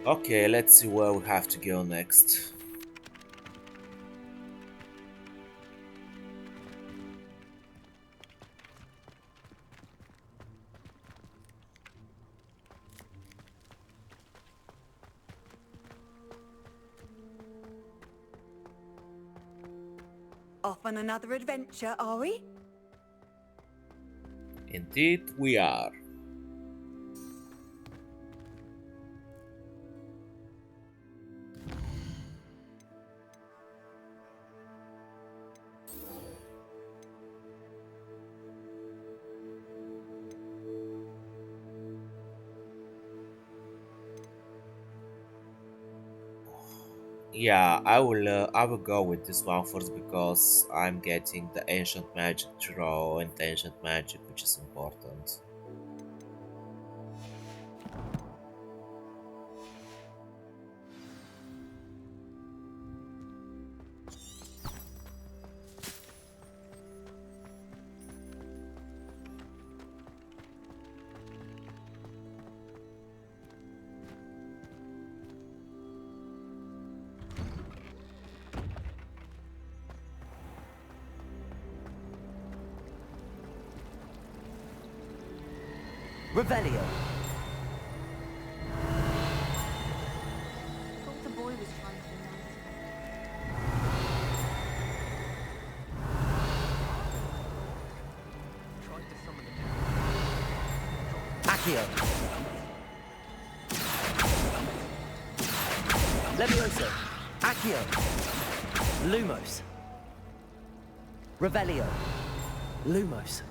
Okay, let's see where we have to go next. Off on another adventure, are we? Indeed, we are. Yeah, I will go with this one first because I'm getting the ancient magic draw and the ancient magic, which is important. Revelio. Thought the boy was trying to be nice. Tried to summon the Accio. Levioso. Accio. Lumos. Revelio. Lumos.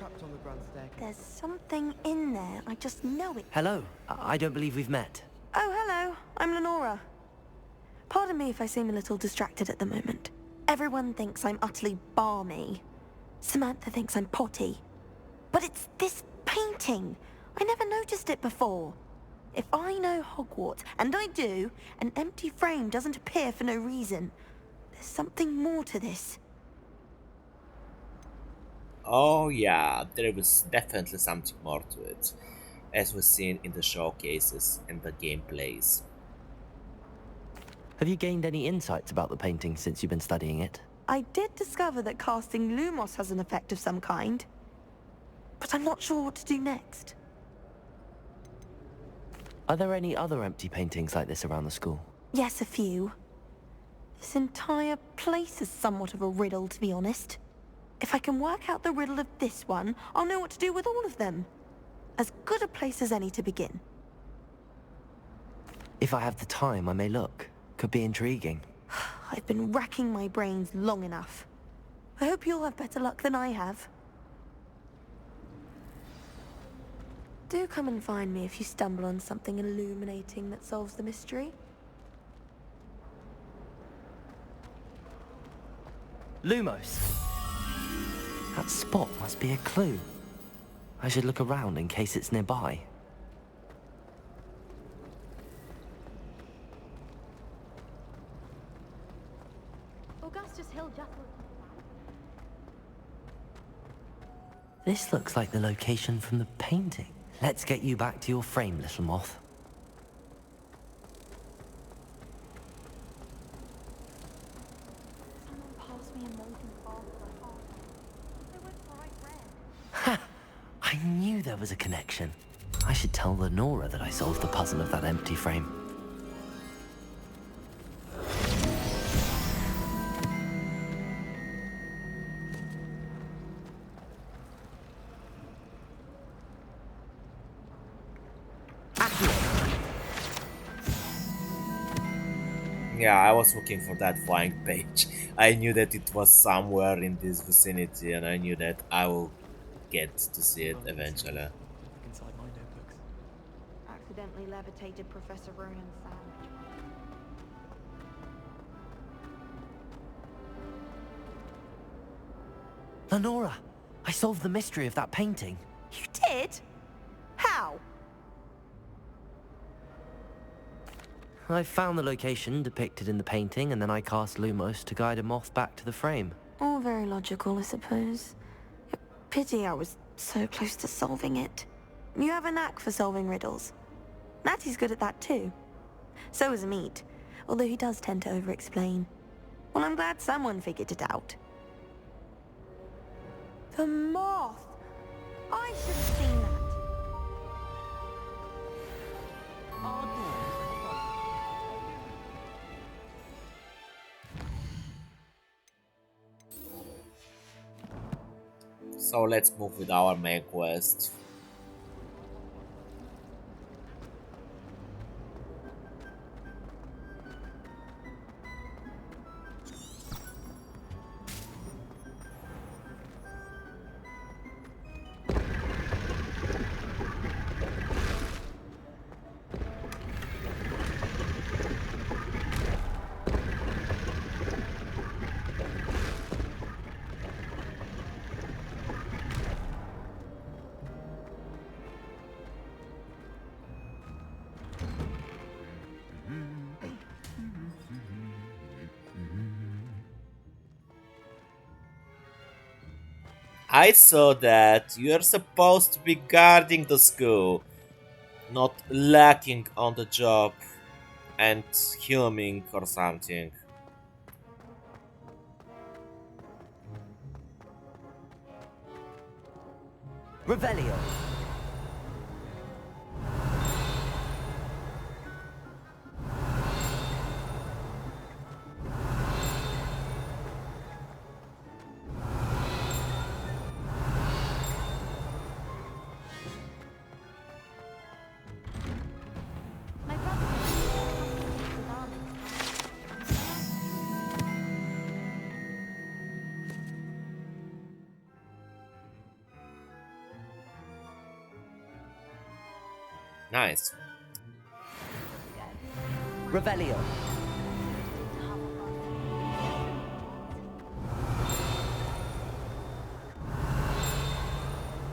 trapped on the grand staircase. There's something in there. I just know it. Hello. I don't believe we've met. Oh, hello. I'm Lenora. Pardon me if I seem a little distracted at the moment. Everyone thinks I'm utterly balmy. Samantha thinks I'm potty. But it's this painting. I never noticed it before. If I know Hogwarts, and I do, an empty frame doesn't appear for no reason. There's something more to this. Oh yeah, there was definitely something more to it, as we've seen in the showcases and the gameplays. Have you gained any insights about the painting since you've been studying it? I did discover that casting Lumos has an effect of some kind. But I'm not sure what to do next. Are there any other empty paintings like this around the school? Yes, a few. This entire place is somewhat of a riddle, to be honest. If I can work out the riddle of this one, I'll know what to do with all of them. As good a place as any to begin. If I have the time, I may look. Could be intriguing. I've been racking my brains long enough. I hope you'll have better luck than I have. Do come and find me if you stumble on something illuminating that solves the mystery. Lumos. That spot must be a clue. I should look around in case it's nearby. Augustus Hill just... This looks like the location from the painting. Let's get you back to your frame, little moth. Someone passed me a note in class that I asked. They went bright red. Ha! I knew there was a connection. I should tell Lenora that I solved the puzzle of that empty frame. Yeah, I was looking for that flying page. I knew that it was somewhere in this vicinity, and I knew that I will get to see it eventually. Inside my notebooks. Accidentally levitated Professor Ronan's sandwich. Lenora, I solved the mystery of that painting. You did? How? I found the location depicted in the painting, and then I cast Lumos to guide a moth back to the frame. All very logical, I suppose. Pity I was so close to solving it. You have a knack for solving riddles. Natty's good at that too. So is Meat, although he does tend to over-explain. Well, I'm glad someone figured it out. The moth! I should have seen that. So let's move with our main quest. I saw that you're supposed to be guarding the school, not lacking on the job and humming or something. Revelio. My brother was army. Nice. Revelio.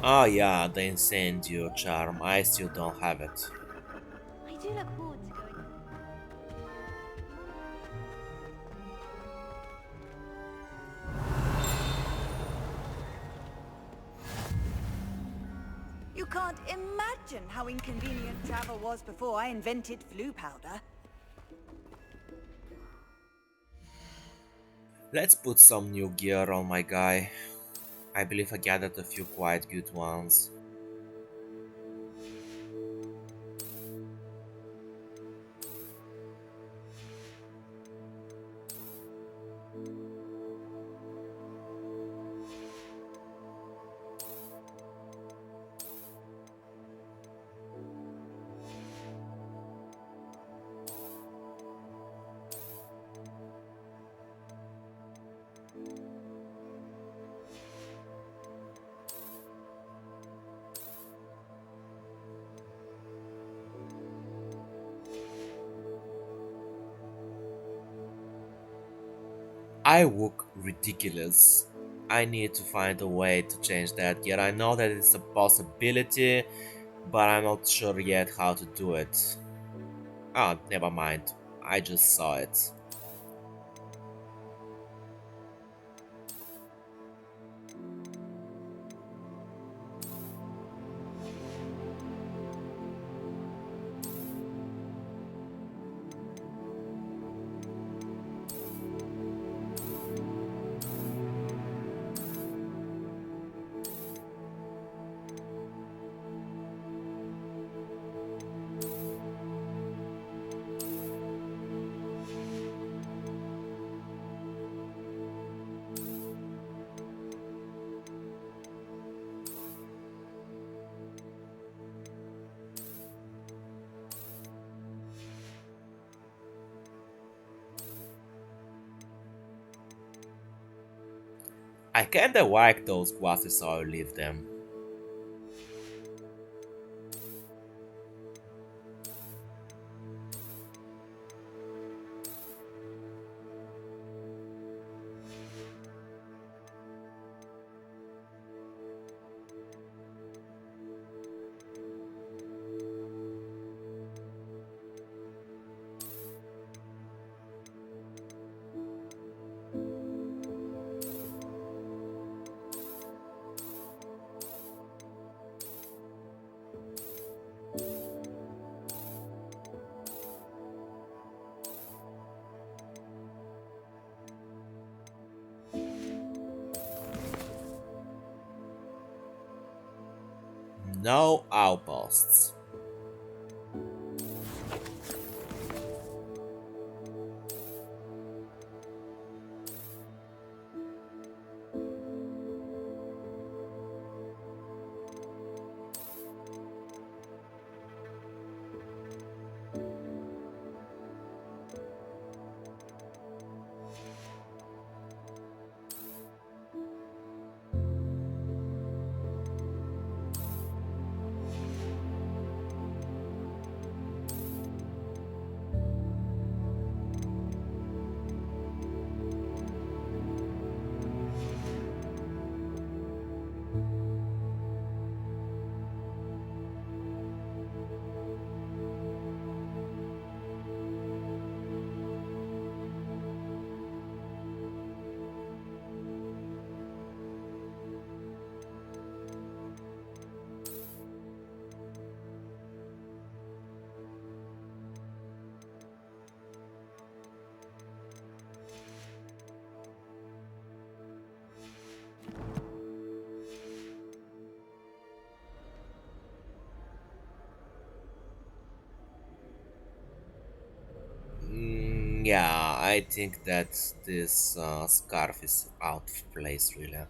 Oh yeah, the incendio charm. I still don't have it. I do look forward to going. You can't imagine how inconvenient travel was before I invented flu powder. Let's put some new gear on my guy. I believe I gathered a few quite good ones. I look ridiculous. I need to find a way to change that gear. I know that it's a possibility, but I'm not sure yet how to do it. Oh, never mind. I just saw it. I kinda like those glasses, so I'll leave them. No outposts. Yeah, I think that this scarf is out of place, really.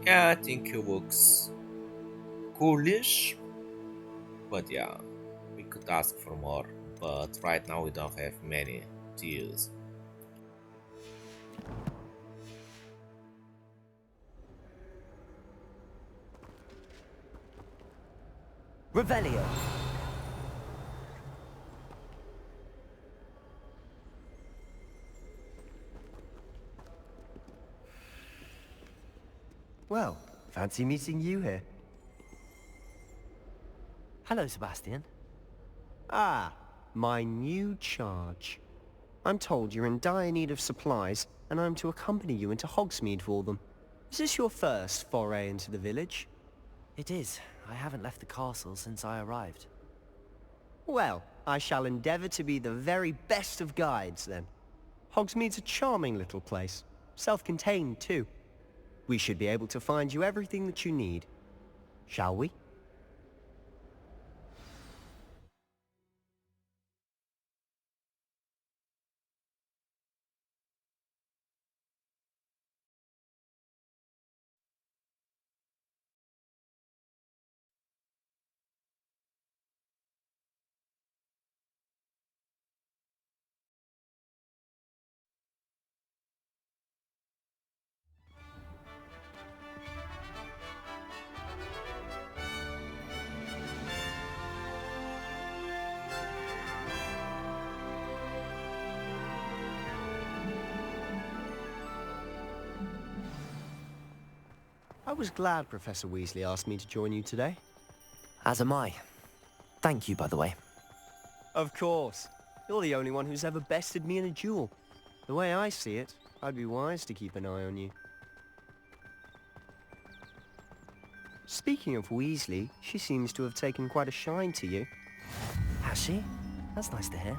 Yeah, I think it looks coolish. But yeah, we could ask for more, but right now we don't have many to use. Revelio. Well, fancy meeting you here. Hello, Sebastian. Ah, my new charge. I'm told you're in dire need of supplies, and I'm to accompany you into Hogsmeade for them. Is this your first foray into the village? It is. I haven't left the castle since I arrived. Well, I shall endeavour to be the very best of guides, then. Hogsmeade's a charming little place. Self-contained, too. We should be able to find you everything that you need. Shall we? I was glad Professor Weasley asked me to join you today. As am I. Thank you, by the way. Of course. You're the only one who's ever bested me in a duel. The way I see it, I'd be wise to keep an eye on you. Speaking of Weasley, she seems to have taken quite a shine to you. Has she? That's nice to hear.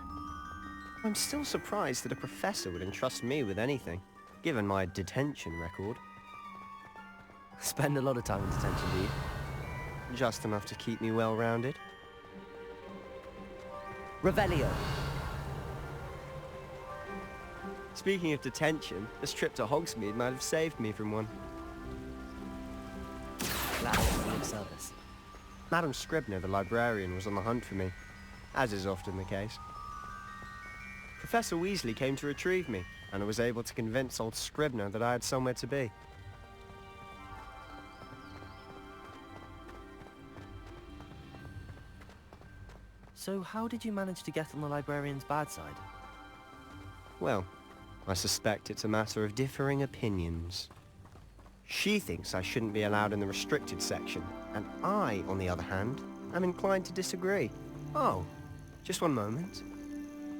I'm still surprised that a professor would entrust me with anything, given my detention record. Spend a lot of time in detention, do you? Just enough to keep me well-rounded. Revelio. Speaking of detention, this trip to Hogsmeade might have saved me from one. Glad to be of service. Madam Scribner, the librarian, was on the hunt for me, as is often the case. Professor Weasley came to retrieve me, and I was able to convince old Scribner that I had somewhere to be. So how did you manage to get on the librarian's bad side? Well, I suspect it's a matter of differing opinions. She thinks I shouldn't be allowed in the restricted section, and I, on the other hand, am inclined to disagree. Oh, just one moment.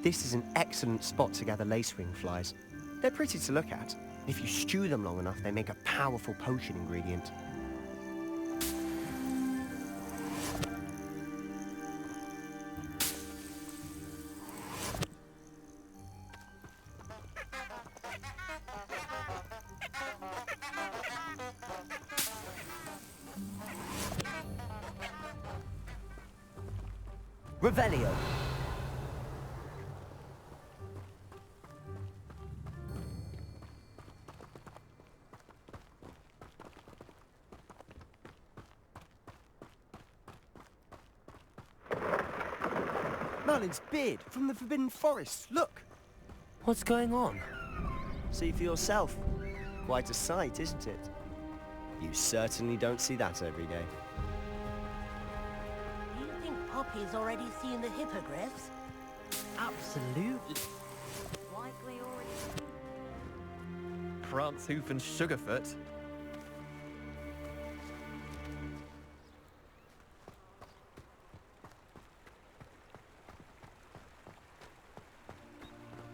This is an excellent spot to gather lacewing flies. They're pretty to look at. If you stew them long enough, they make a powerful potion ingredient. Revelio. Merlin's beard from the Forbidden Forest, look! What's going on? See for yourself. Quite a sight, isn't it? You certainly don't see that every day. Do you think Poppy's already seen the hippogriffs? Absolutely. Likely already. Prancehoof and Sugarfoot.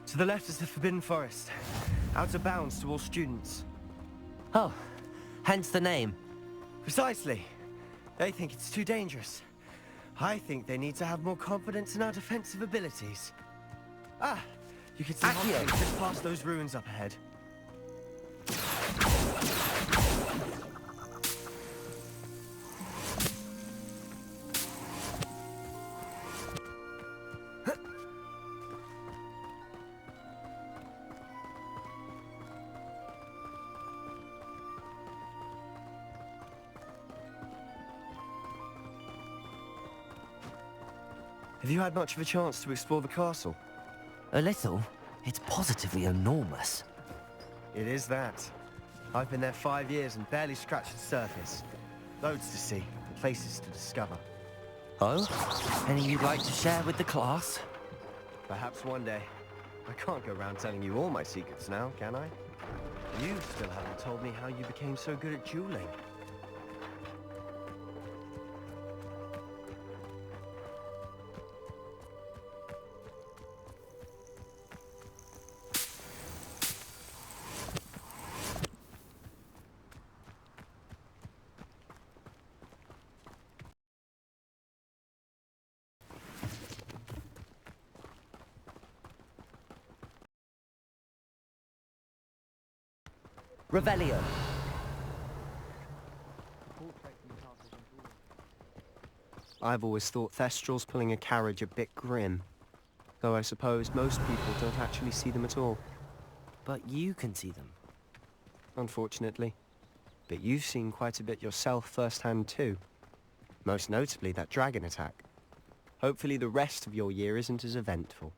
To the left is the Forbidden Forest. Out of bounds to all students. Oh, hence the name. Precisely. They think it's too dangerous. I think they need to have more confidence in our defensive abilities. Ah, you can see Hogsmeade just past those ruins up ahead. Have you had much of a chance to explore the castle? A little. It's positively enormous. It is that. I've been there 5 years and barely scratched the surface. Loads to see, and places to discover. Oh? Any you'd like to share with the class? Perhaps one day. I can't go around telling you all my secrets now, can I? You still haven't told me how you became so good at dueling. Revelio. I've always thought Thestrals pulling a carriage a bit grim. Though I suppose most people don't actually see them at all. But you can see them. Unfortunately. But you've seen quite a bit yourself firsthand too. Most notably that dragon attack. Hopefully the rest of your year isn't as eventful.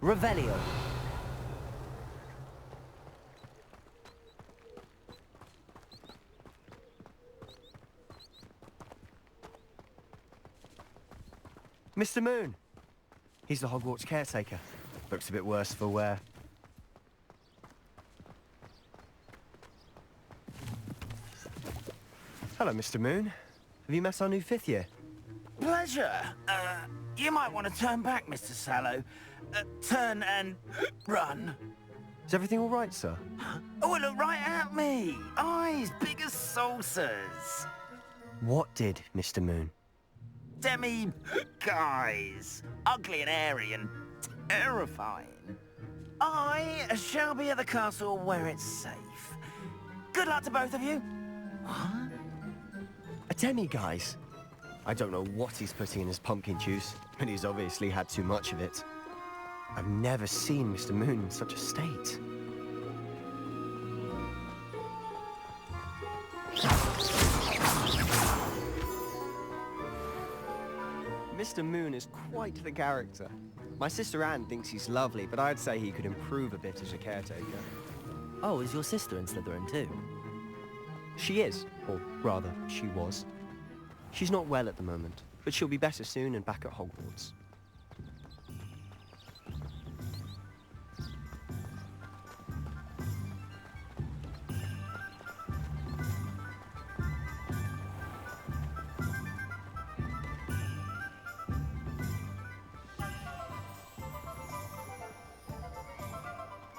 Revelio. Mr. Moon! He's the Hogwarts caretaker. Looks a bit worse for wear. Hello, Mr. Moon. Have you met our new 5th year? Pleasure. You might want to turn back, Mr. Sallow. Turn and run. Is everything all right, sir? Oh, look right at me. Eyes big as saucers. What did, Mr. Moon? Guys. Ugly and airy and terrifying. I shall be at the castle where it's safe. Good luck to both of you. What? A demi-guise? I don't know what he's putting in his pumpkin juice, but he's obviously had too much of it. I've never seen Mr. Moon in such a state. Mr. Moon is quite the character. My sister Anne thinks he's lovely, but I'd say he could improve a bit as a caretaker. Oh, is your sister in Slytherin too? She is, or rather, she was. She's not well at the moment, but she'll be better soon and back at Hogwarts.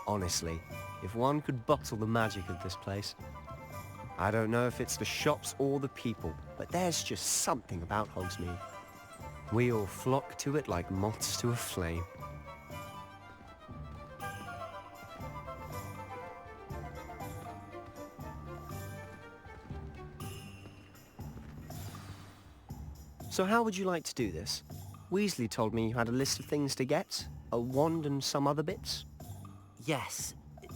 Honestly, if one could bottle the magic of this place. I don't know if it's the shops or the people, but there's just something about Hogsmeade. We all flock to it like moths to a flame. So how would you like to do this? Weasley told me you had a list of things to get, a wand and some other bits. Yes.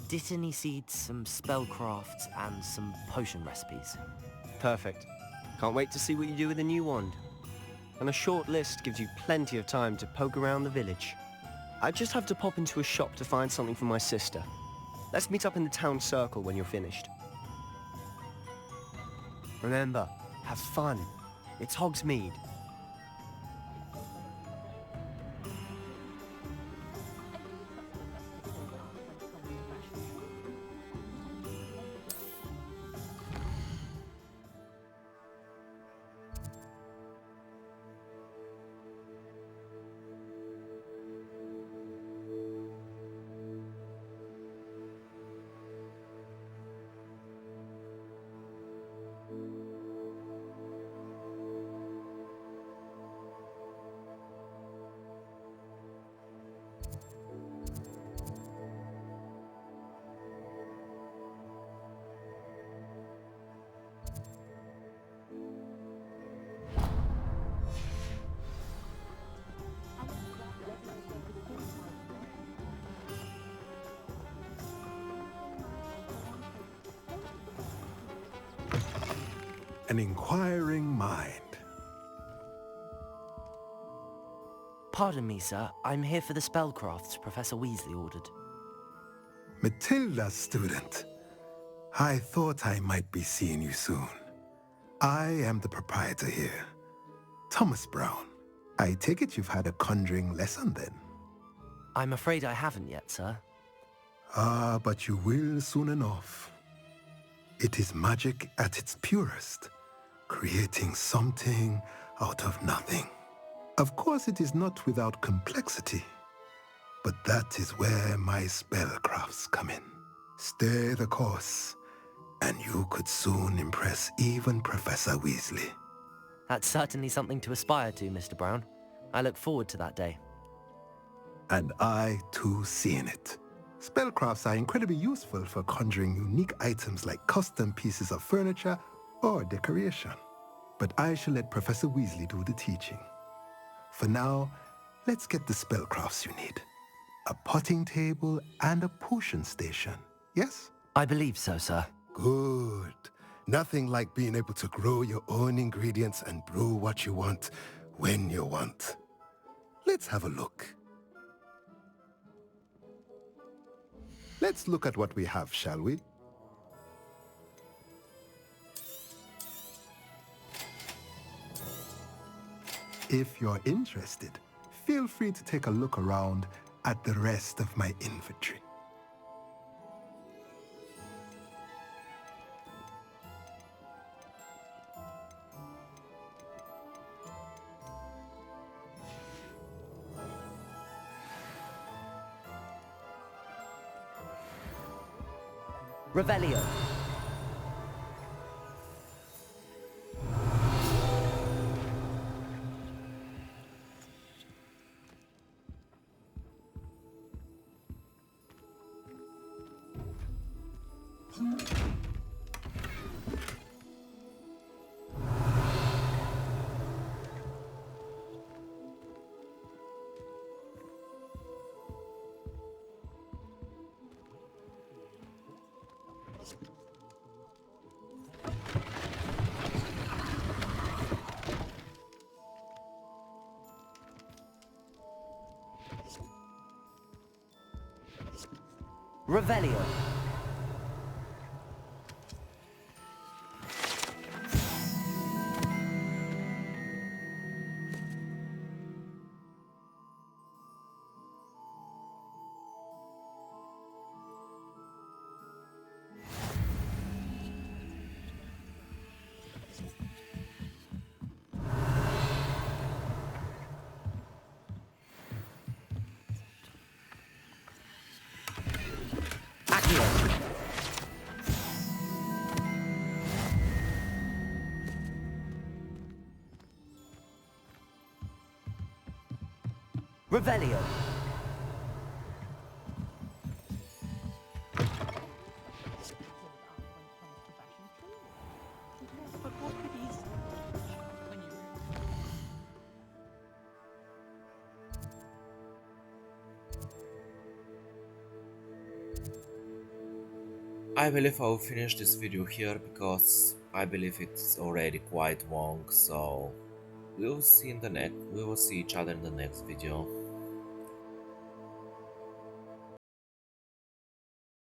Dittany seeds, some spellcrafts, and some potion recipes. Perfect. Can't wait to see what you do with the new wand. And a short list gives you plenty of time to poke around the village. I just have to pop into a shop to find something for my sister. Let's meet up in the town circle when you're finished. Remember, have fun. It's Hogsmeade. an inquiring mind. Pardon me, sir. I'm here for the spellcrafts Professor Weasley ordered. Matilda's student. I thought I might be seeing you soon. I am the proprietor here, Thomas Brown. I take it you've had a conjuring lesson then? I'm afraid I haven't yet, sir. Ah, but you will soon enough. It is magic at its purest, creating something out of nothing. Of course, it is not without complexity, but that is where my spellcrafts come in. Stay the course, and you could soon impress even Professor Weasley. That's certainly something to aspire to, Mr. Brown. I look forward to that day. And I, too, seeing it. Spellcrafts are incredibly useful for conjuring unique items like custom pieces of furniture or decoration. But I shall let Professor Weasley do the teaching. For now, let's get the spellcrafts you need. A potting table and a potion station, yes? I believe so, sir. Good. Nothing like being able to grow your own ingredients and brew what you want when you want. Let's have a look. Let's look at what we have, shall we? If you're interested, feel free to take a look around at the rest of my inventory. Revelio. Revelio. Revelio. I believe I will finish this video here because I believe it's already quite long, so we will see each other in the next video.